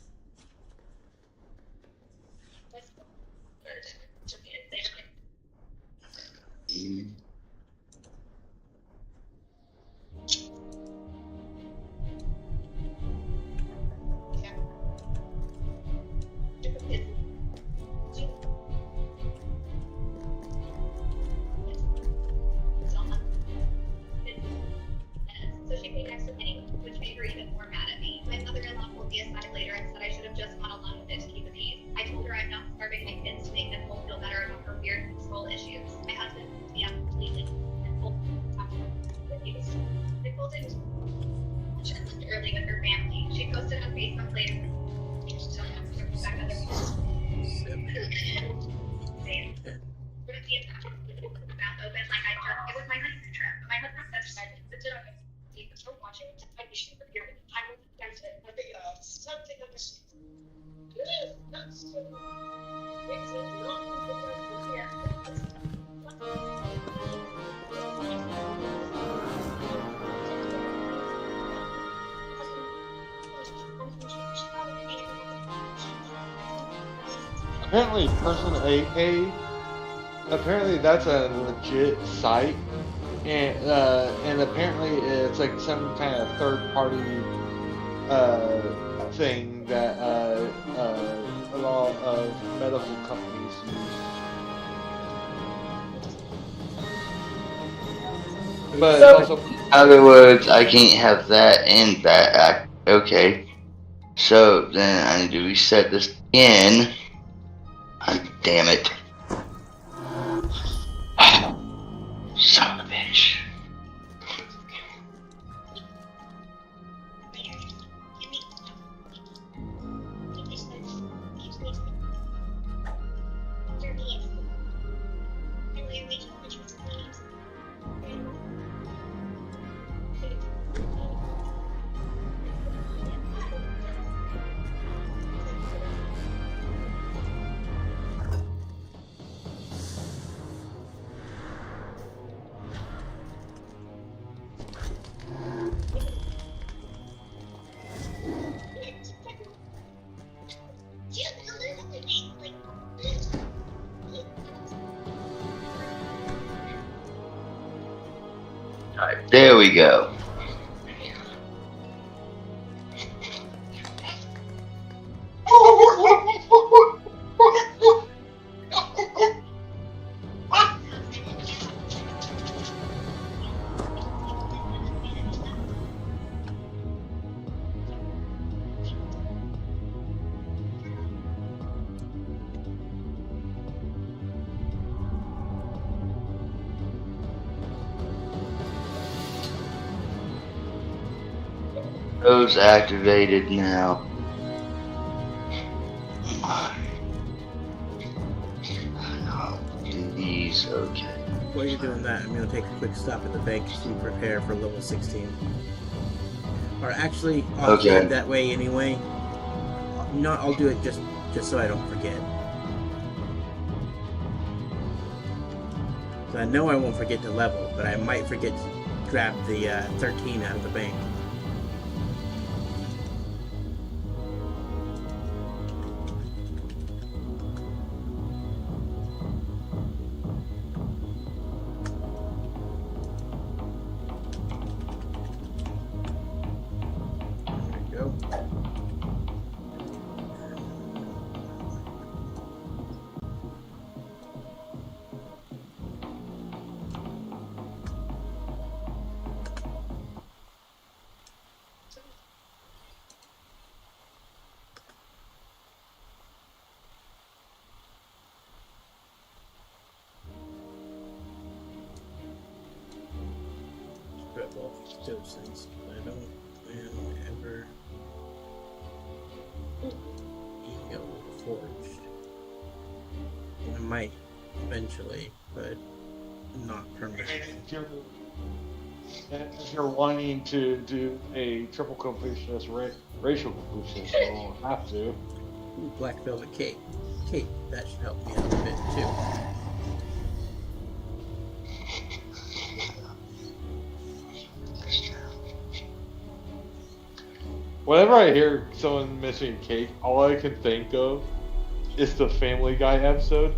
so she paid extra money, which made her even more mad at me. My mother-in-law pulled me aside later and said I should have just gone along with it to keep the peace. I told her I'm not starving my kids to make them both feel better about her weird control issues. My husband picked me up completely and pulled me with you. Nicole didn't she left early with her family. She posted on Facebook later. Still have to respect other people's open like I just it was my honeymoon trip. My husband said I did okay. He was still watching. I'd be super here. I was against it. I think something of this. Apparently, Person AK. Apparently, that's a legit site, and apparently it's like some kind of third-party thing that a lot of medical companies use. But it's also, In other words, I can't have that and that. Okay. So then I need to reset this again. Damn it. Son of a bitch. Alright, there we go. Those activated now. These, okay. While you're doing that, I'm going to take a quick stop at the bank to prepare for level 16. Or actually, I'll do it that way anyway. No, I'll do it just so I don't forget. So I know I won't forget to level, but I might forget to grab the 13 out of the bank. Since I don't plan ever go forged. I might eventually, but not permanently. If you're wanting to do a triple completionist, racial completionist, you won't have to. Ooh, black velvet cape. Cape. That should help me out a bit too. Whenever I hear someone mentioning cake, all I can think of is the Family Guy episode.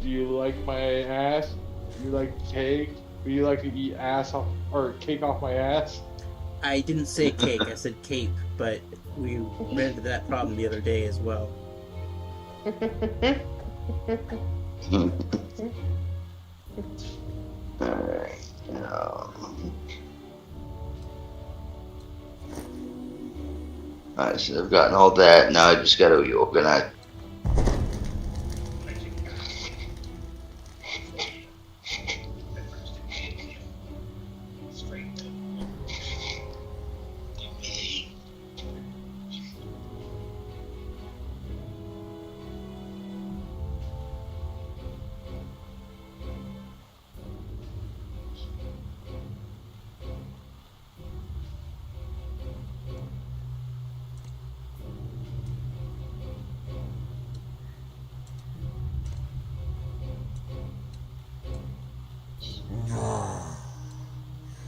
Do you like my ass? Do you like cake? Do you like to eat ass off, or cake off my ass? I didn't say cake, I said cape, but we ran into that problem the other day as well. Alright. Alright, so I've gotten all that. Now I just gotta reorganize.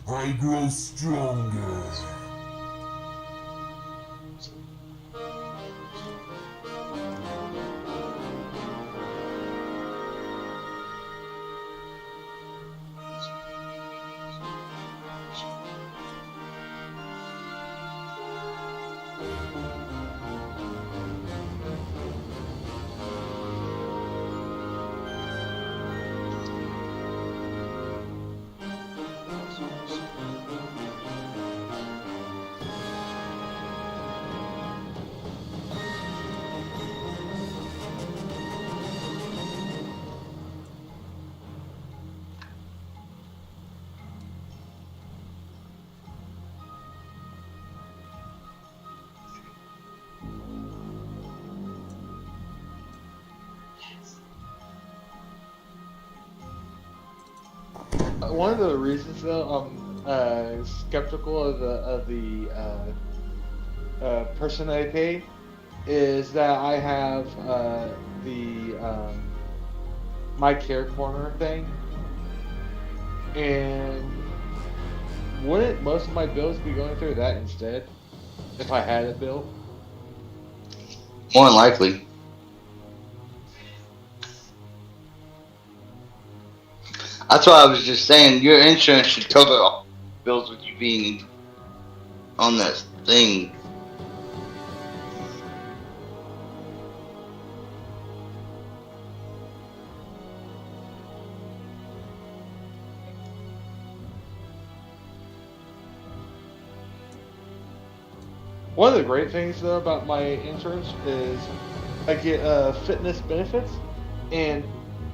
I grow stronger. One of the reasons, though, I'm skeptical of the person I pay is that I have the my care corner thing, and wouldn't most of my bills be going through that instead if I had a bill? More than likely. That's why I was just saying your insurance should cover all bills with you being on this thing. One of the great things, though, about my insurance is I get fitness benefits, and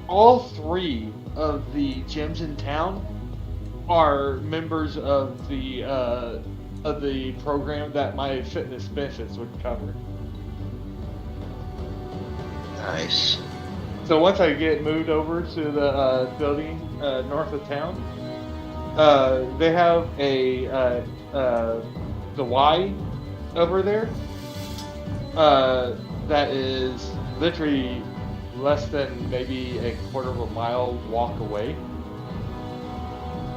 all three of the gyms in town are members of the program that my fitness benefits would cover. Nice. So once I get moved over to the building north of town, they have a the Y over there that is literally less than maybe a quarter of a mile walk away.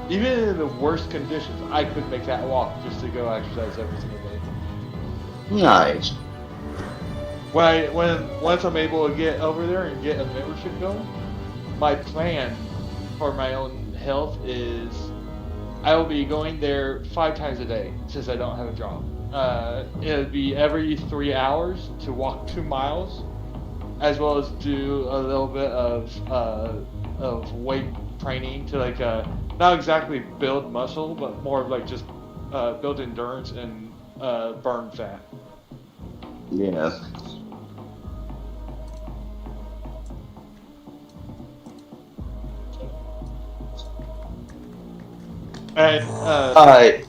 Even in the worst conditions, I could make that walk just to go exercise every single day. Nice. Once I'm able to get over there and get a membership going, my plan for my own health is I will be going there 5 times a day since I don't have a job. It would be every 3 hours to walk 2 miles, as well as do a little bit of weight training to not exactly build muscle, but more of like just build endurance and burn fat. Yeah. And Alright.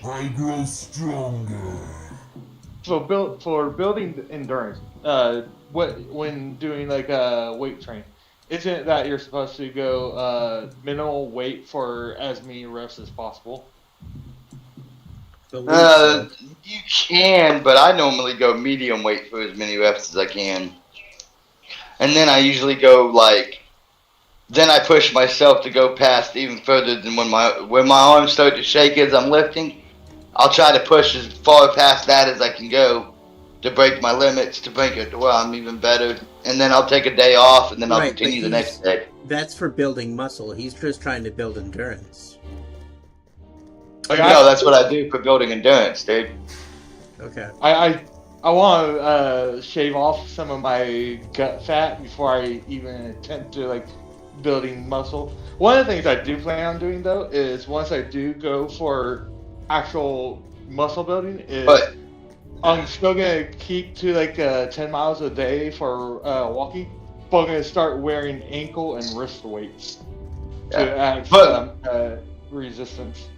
I grow stronger. So for building endurance, when doing weight training, isn't it that you're supposed to go minimal weight for as many reps as possible? Believe so. You can, but I normally go medium weight for as many reps as I can. And then I usually go then I push myself to go past even further than when my arms start to shake as I'm lifting. I'll try to push as far past that as I can go to break my limits, to break it to where I'm even better. And then I'll take a day off, and then I'll continue the next day. That's for building muscle. He's just trying to build endurance. No, that's what I do for building endurance, dude. Okay. I want to shave off some of my gut fat before I even attempt to building muscle. One of the things I do plan on doing though is once I do go for actual muscle building I'm still gonna keep to 10 miles a day for walking, but I'm gonna start wearing ankle and wrist weights to add some resistance.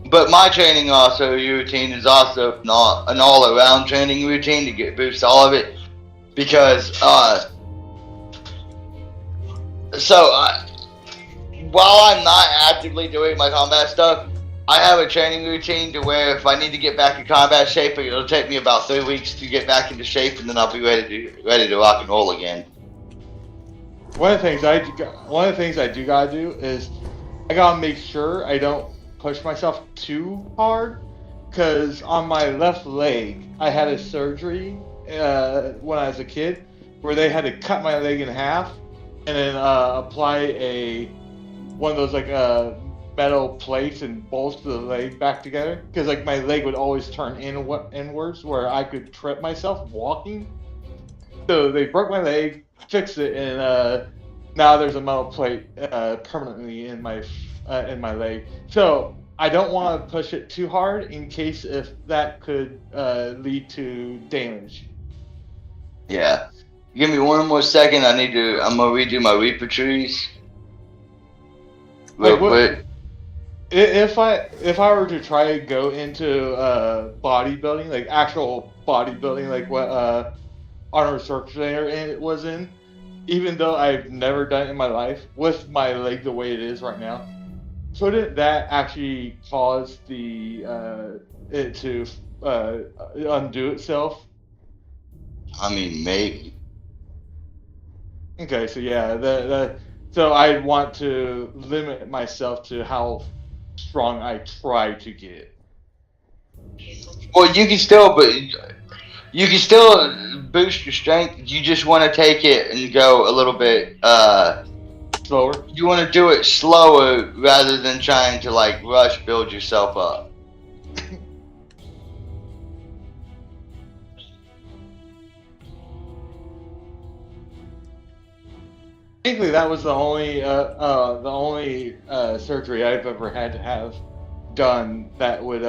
But my training routine is also not an all-around training routine to boost all of it, because while I'm not actively doing my combat stuff, I have a training routine to where if I need to get back in combat shape, it'll take me about 3 weeks to get back into shape, and then I'll be ready to rock and roll again. One of the things I do gotta do is I gotta make sure I don't push myself too hard, because on my left leg I had a surgery when I was a kid where they had to cut my leg in half and then apply one of those metal plates and bolts the leg back together, because my leg would always turn inwards where I could trip myself walking. So they broke my leg, fixed it, and now there's a metal plate permanently in my leg. So I don't want to push it too hard in case if that could lead to damage. Yeah. Give me one more second. I'm gonna redo my Reaper trees. Real quick. If I were to try to go into bodybuilding, actual bodybuilding, what Arnold Schwarzenegger was in, even though I've never done it in my life, with my leg the way it is right now, couldn't that actually cause it to undo itself? I mean, maybe. Okay, so yeah, so I want to limit myself to how strong I try to get. Well, you can still boost your strength. You just want to take it and go a little bit slower. You want to do it slower rather than trying to rush build yourself up. Thankfully, that was the only surgery I've ever had to have done that would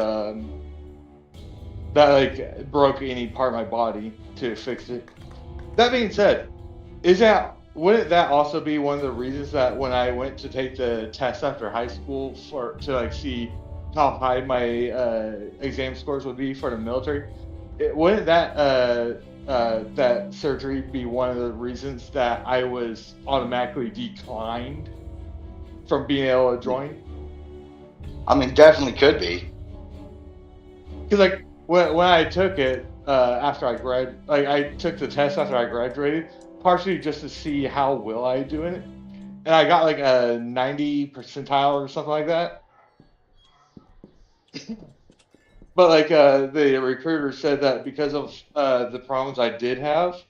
broke any part of my body to fix it. That being said, wouldn't that also be one of the reasons that when I went to take the test after high school to see how high my exam scores would be for the military? Wouldn't that surgery be one of the reasons that I was automatically declined from being able to join? I mean, definitely could be. Because when I took it after I took the test after I graduated, partially just to see how well I do in it, and I got a 90 percentile or something like that. But the recruiter said that because of the problems I did have,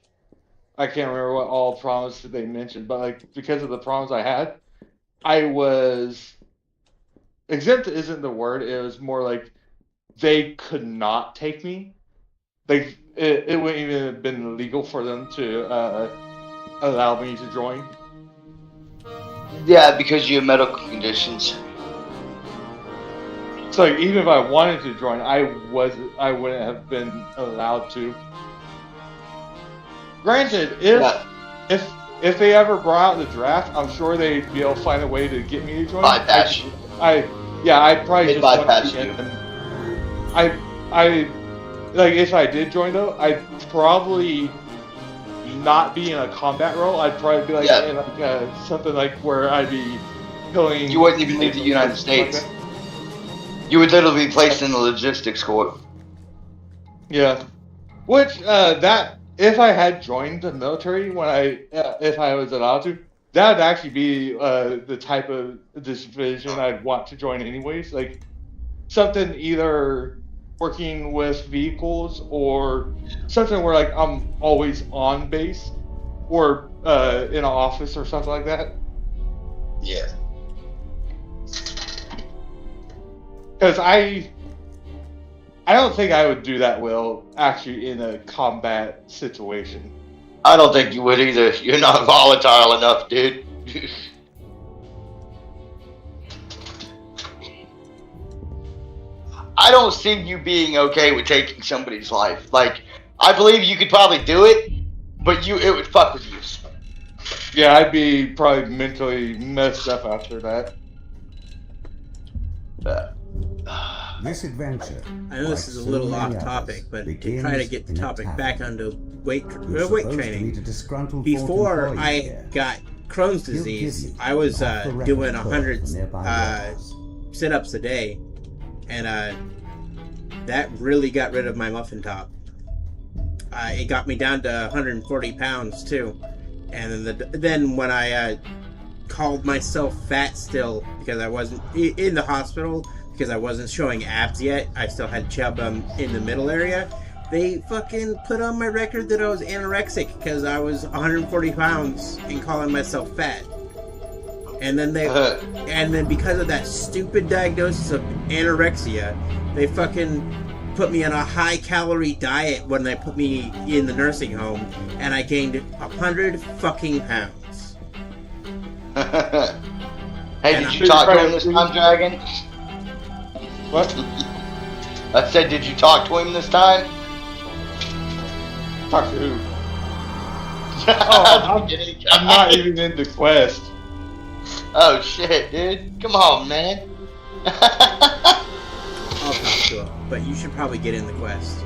I can't remember what all problems they mentioned, but because of the problems I had, I was exempt isn't the word. It was more they could not take me. It wouldn't even have been legal for them to allow me to join. Yeah, because you have medical conditions. So even if I wanted to join, I wouldn't have been allowed to. Granted, if they ever brought out the draft, I'm sure they'd be able to find a way to get me to join. Bypass you. I'd probably just bypass you. If I did join though, I'd probably not be in a combat role. I'd probably be in something where I'd be killing. You wouldn't even leave the United States. You would literally be placed in the logistics court. Yeah. Which, that, if I had joined the military when if I was allowed to, that would actually be the type of division I'd want to join anyways. Like, something either working with vehicles or something where, like, I'm always on base or in an office or something like that. Yeah. Because I don't think I would do that well, actually, in a combat situation. I don't think you would either. You're not volatile enough, dude. I don't see you being okay with taking somebody's life. Like, I believe you could probably do it, but it would fuck with you. Yeah, I'd be probably mentally messed up after that. This adventure. I know this is a little off topic, but to try to get the topic back onto weight training. Before I got Crohn's disease, I was doing 100 sit-ups a day, and that really got rid of my muffin top. It got me down to 140 pounds too, and then when I called myself fat still because I wasn't in the hospital. Because I wasn't showing abs yet, I still had chub in the middle area. They fucking put on my record that I was anorexic because I was 140 pounds and calling myself fat. And then because of that stupid diagnosis of anorexia, they fucking put me on a high-calorie diet when they put me in the nursing home, and I gained 100 fucking pounds. Hey, did you talk to him this time, Dragon? What? I said, did you talk to him this time? Talk to who? Oh, I'm not even in the quest. Oh shit, dude. Come on, man. I'll talk to him, but you should probably get in the quest.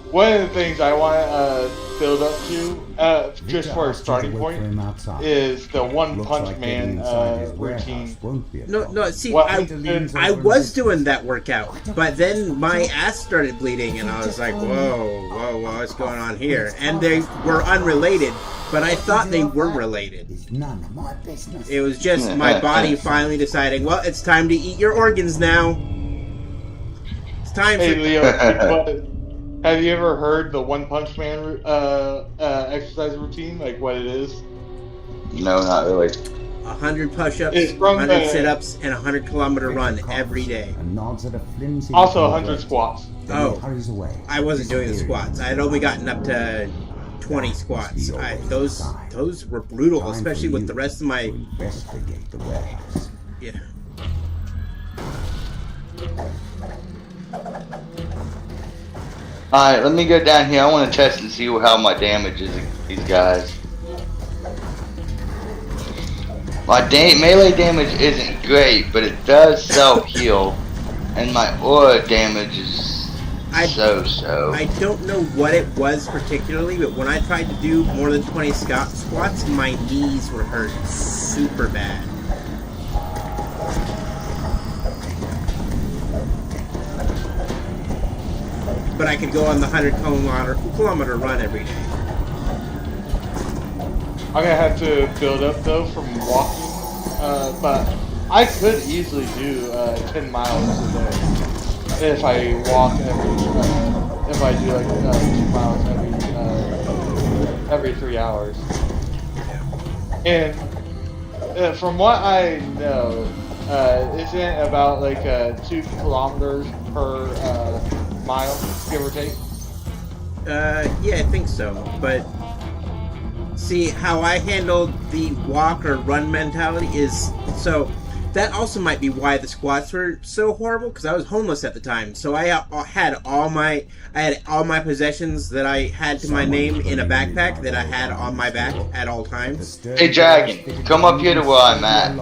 One of the things I want to build up to, just for a starting point, is the One Punch Man routine. No, see, I was doing that workout, but then my ass started bleeding, and I was like, whoa, what's going on here? And they were unrelated, but I thought they were related. It was just my body finally deciding, well, it's time to eat your organs now. It's time Hey, for... Leo, have you ever heard the One Punch Man exercise routine? Like what it is? No, not really. 100 push-ups, 100 sit-ups, and 100-kilometer run every day. Also 100 squats. Oh, I wasn't doing the squats. I had only gotten up to 20 squats. Those were brutal, especially with the rest of my... Yeah. Alright, let me go down here. I want to test and see how my damage is against these guys. My melee damage isn't great, but it does self-heal. And my aura damage is so-so. I don't know what it was particularly, but when I tried to do more than 20 squats, my knees were hurt super bad. But I could go on the 100-kilometer run every day. I'm gonna have to build up though from walking, but I could easily do 10 miles a day if I walk if I do like 2 miles every 3 hours. And from what I know, isn't it about like 2 kilometers per mile, give or take? Yeah, I think so. But see, how I handled the walk or run mentality is so that also might be why the squats were so horrible, because I was homeless at the time. So I had all my possessions that I had to my name in a backpack that I had on my back at all times. Hey Dragon, come up here to where I'm at.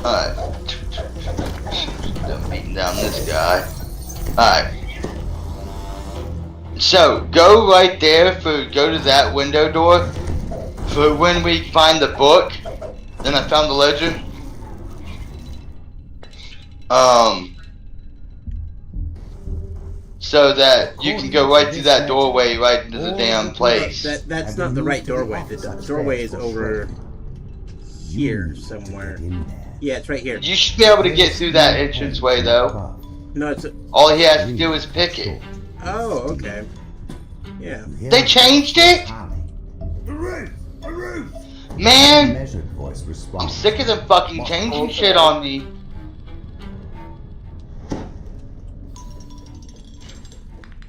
Alright. Beating down this guy. Alright. So, go right there go to that window door. for when we find the book, then I found the ledger. So that you can go right through that doorway right into the damn place. That's not the right doorway. The doorway is over here somewhere. Yeah, it's right here. You should be able to get through that entranceway though. No, it's all he has to do is pick it. Oh, okay. Yeah. They changed it? Man! I'm sick of them fucking changing shit on me.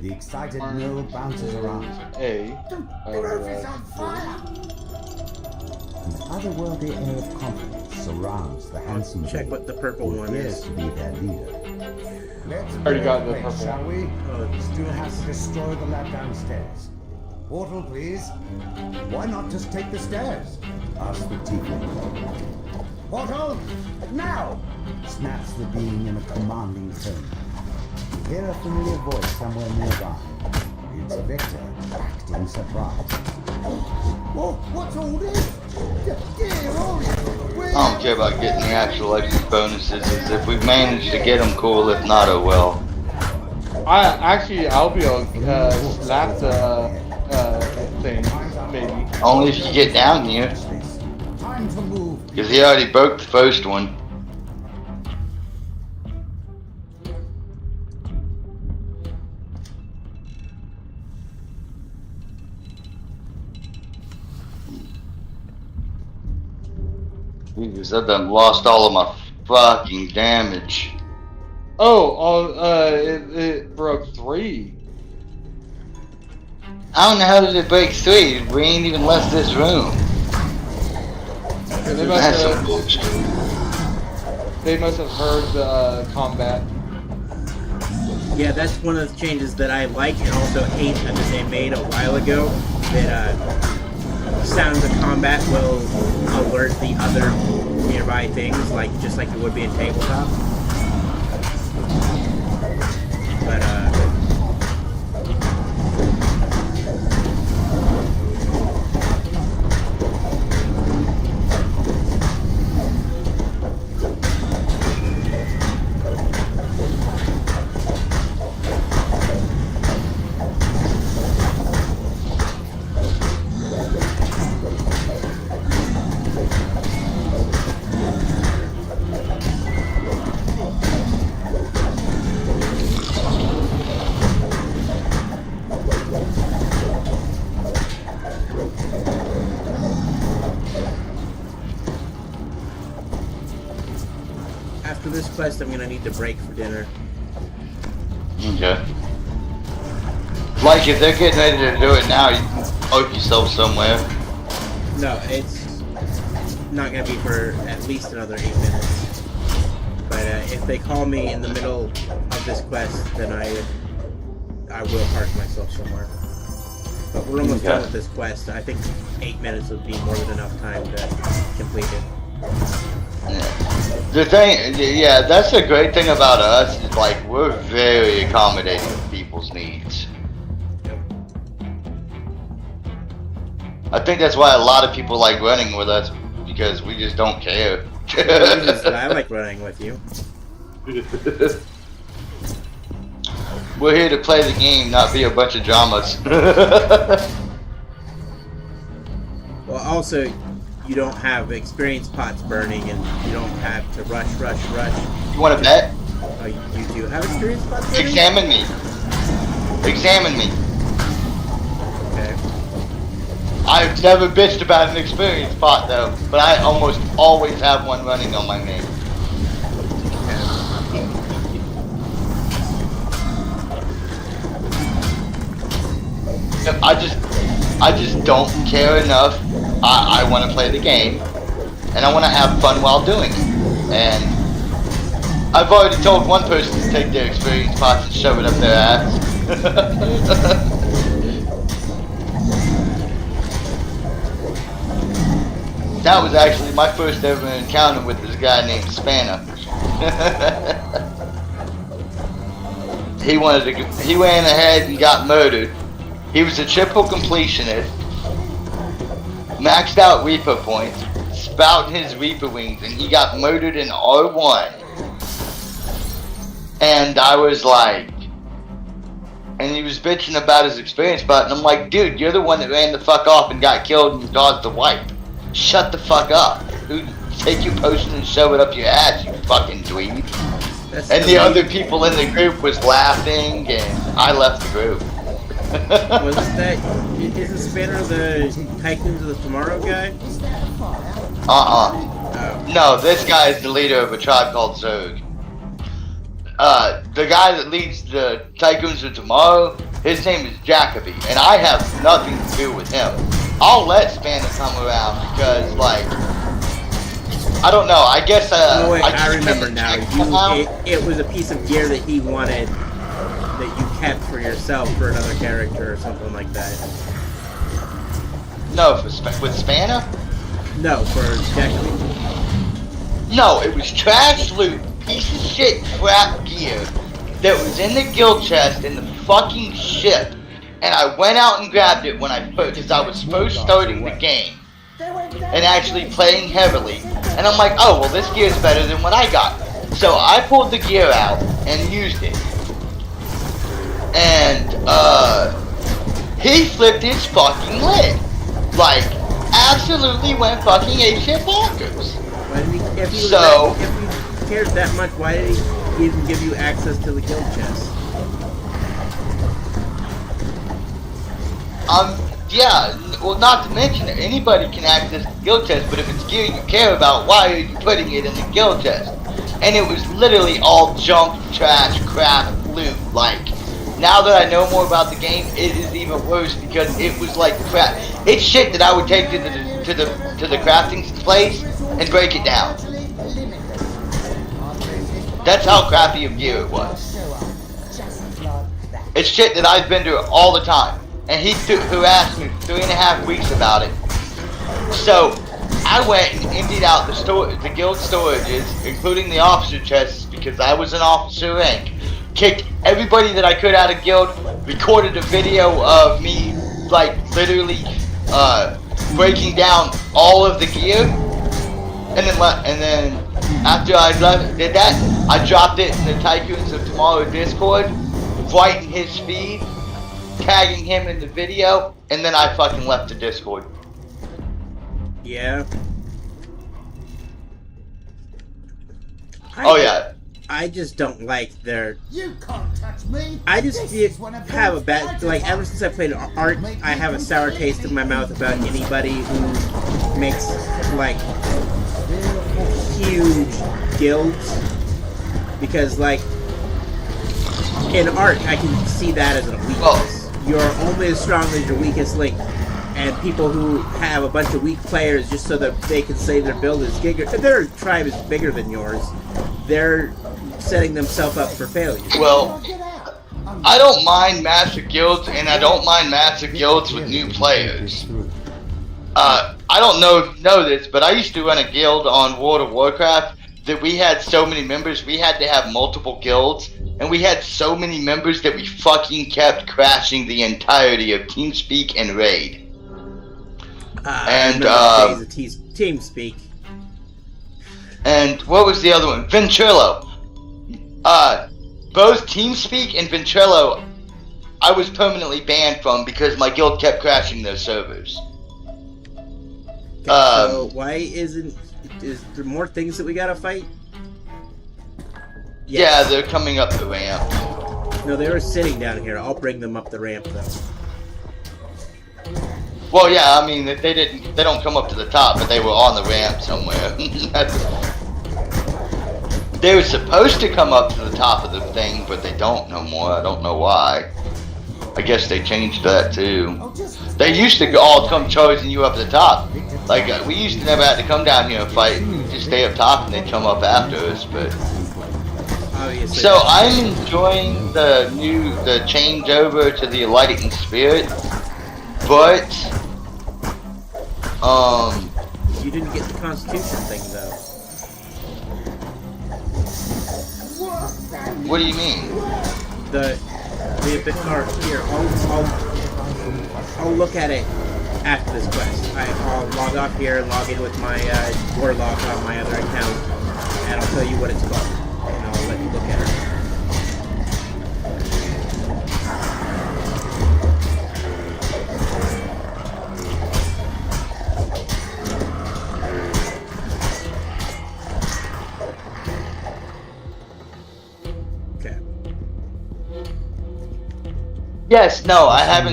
The excited mill bounces around. A. The roof is on fire! An otherworldly air of confidence surrounds the handsome. Check what the purple one is. To be their leader. Let's already got the purple shall we? Oh, Still have to destroy the lab downstairs. Portal, please. Why not just take the stairs? Asked the tiefling. Portal! Now! Snaps the being in a commanding tone. You hear a familiar voice somewhere nearby. It's Victor, acting surprised. What's all this? I don't care about getting the actual extra bonuses. As if we manage to get them, cool. If not, oh well. I'll be able to slap the thing, maybe. Only if you get down here. Because he already broke the first one. Because I done lost all of my fucking damage. It broke 3. I don't know how did it break 3. We ain't even left this room. They must have heard the combat. Yeah, that's one of the changes that I like and also hate that they made a while ago. That sounds of combat will alert the other nearby things, like just like it would be in tabletop. But after this quest, I'm gonna need to break for dinner. Okay. Like, if they're getting ready to do it now, you can poke yourself somewhere. No, it's not gonna be for at least another 8 minutes. But if they call me in the middle of this quest, then I will park myself somewhere. But we're almost done with this quest. I think 8 minutes would be more than enough time to complete it. The thing, yeah, that's the great thing about us, is like, we're very accommodating of people's needs. Yep. I think that's why a lot of people like running with us, because we just don't care. I like running with you. We're here to play the game, not be a bunch of dramas. Well, also, you don't have experience pots burning, and you don't have to rush. You want to bet? Oh, you do have experience pots burning? Examine me. Examine me. Okay. I've never bitched about an experience pot though, but I almost always have one running on my name. I just don't care enough. I want to play the game, and I want to have fun while doing it. And I've already told one person to take their experience pots and shove it up their ass. That was actually my first ever encounter with this guy named Spanner. He ran ahead and got murdered. He was a triple completionist. maxed out Reaper points, spouting his Reaper wings, and he got murdered in R1. And I was like, and he was bitching about his experience, and I'm like, dude, you're the one that ran the fuck off and got killed and caused the wipe. Shut the fuck up. Take your potion and shove it up your ass, you fucking dweeb. And the other people in the group was laughing, and I left the group. Wasn't that... Isn't Spanner the Tycoons of the Tomorrow guy? Oh. No, this guy is the leader of a tribe called Zerg. The guy that leads the Tycoons of Tomorrow, his name is Jacoby, and I have nothing to do with him. I'll let Spanner come around because, like, I don't know, I guess, oh wait, I remember now. It was a piece of gear that he wanted that you kept for yourself for another character or something like that. No, with Spanner? No, for Jacoby. No, it was trash loot, piece of shit crap gear that was in the guild chest in the fucking ship. And I went out and grabbed it when because I was first starting the game and actually playing heavily. And I'm like, oh, well, this gear is better than what I got. So I pulled the gear out and used it. And, he flipped his fucking lid. Like, absolutely went fucking apeshit bonkers. If he cared that much, why did he even give you access to the guild chest? Yeah, well, not to mention that anybody can access the guild chest, but if it's gear you care about, why are you putting it in the guild chest? And it was literally all junk, trash, crap, loot. Like, now that I know more about the game, it is even worse because it was like crap. It's shit that I would take to the crafting place and break it down. That's how crappy of gear it was. It's shit that I've been through all the time. And he harassed me for 3.5 weeks about it. So I went and emptied out the guild storages, including the officer chests, because I was an officer rank. Kicked everybody that I could out of guild. Recorded a video of me, like, literally breaking down all of the gear. And then after I did that, I dropped it in the Tycoons of Tomorrow Discord, right in his feed, tagging him in the video, and then I fucking left the Discord. Yeah. I just don't like their... You can't touch me. I just have a bad... Like, ever since I played Art, I have a sour taste in my mouth about anybody who makes, like, huge guilds. Because, like, in Art, I can see that as a weakness. You're only as strong as your weakest link. And people who have a bunch of weak players just so that they can say their build is bigger, if their tribe is bigger than yours, they're setting themselves up for failure. Well, I don't mind massive guilds, and I don't mind massive guilds with new players. I don't know if you know this, but I used to run a guild on World of Warcraft that we had so many members, we had to have multiple guilds. And we had so many members that we fucking kept crashing the entirety of TeamSpeak and Raid. TeamSpeak. And what was the other one? Ventrilo. Both TeamSpeak and Ventrilo, I was permanently banned from because my guild kept crashing those servers. So why is there more things that we gotta fight? Yes. Yeah, they're coming up the ramp. No, they were sitting down here. I'll bring them up the ramp, though. Well, yeah, I mean, they don't come up to the top, but they were on the ramp somewhere. They were supposed to come up to the top of the thing, but they don't no more. I don't know why. I guess they changed that, too. They used to all come charging you up at the top. Like, we used to never have to come down here and fight. Just stay up top, and they'd come up after us, but... Obviously. So I'm enjoying the changeover to the Enlightened Spirit, but you didn't get the Constitution thing though. What do you mean? The bit card here. I'll look at it after this quest. I'll log off here, log in with my Warlock on my other account, and I'll tell you what it's called, and I'll let you look at it. Yes, no, I have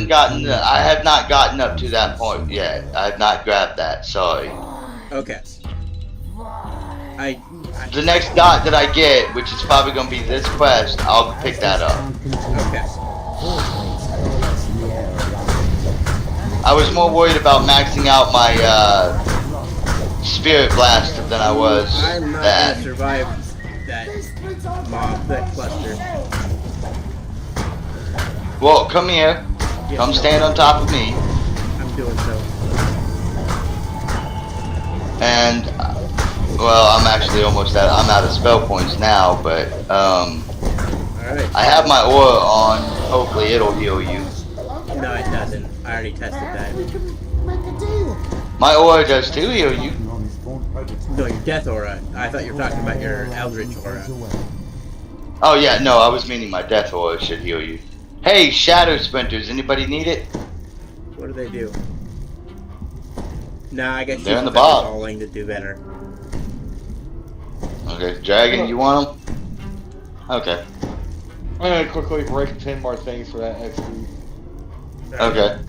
not gotten up to that point yet. I have not grabbed that. Sorry. Okay. The next dot that I get, which is probably going to be this quest, I'll pick that up. Okay. I was more worried about maxing out my Spirit Blast than I was I'm not that. gonna survive that mob, that cluster. Well, come here. Come stand on top of me. I'm doing so. And, well, I'm actually almost I'm out of spell points now, but, Alright. I have my aura on. Hopefully it'll heal you. No, it doesn't. I already tested that. My aura does too heal you. No, your death aura. I thought you were talking about your eldritch aura. Oh yeah, no, I was meaning my death aura should heal you. Hey, Shadow Sprinters, anybody need it? What do they do? Nah, I guess they're in the box. box. Falling to do better. Okay, Dragon, you want them? Okay. I'm gonna quickly break 10 more things for that XP. Okay.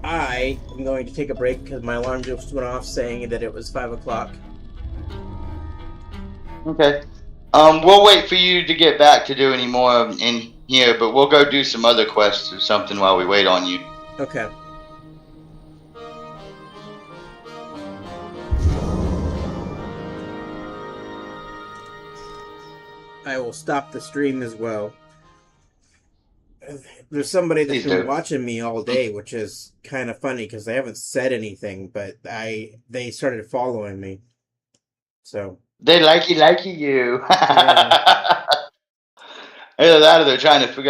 I am going to take a break because my alarm just went off saying that it was 5 o'clock. Okay. We'll wait for you to get back to do any more in here, but we'll go do some other quests or something while we wait on you. Okay. I will stop the stream as well. There's somebody that's been watching me all day, which is kind of funny because they haven't said anything, but they started following me. So they likey you. Yeah. Either that or they're trying to figure out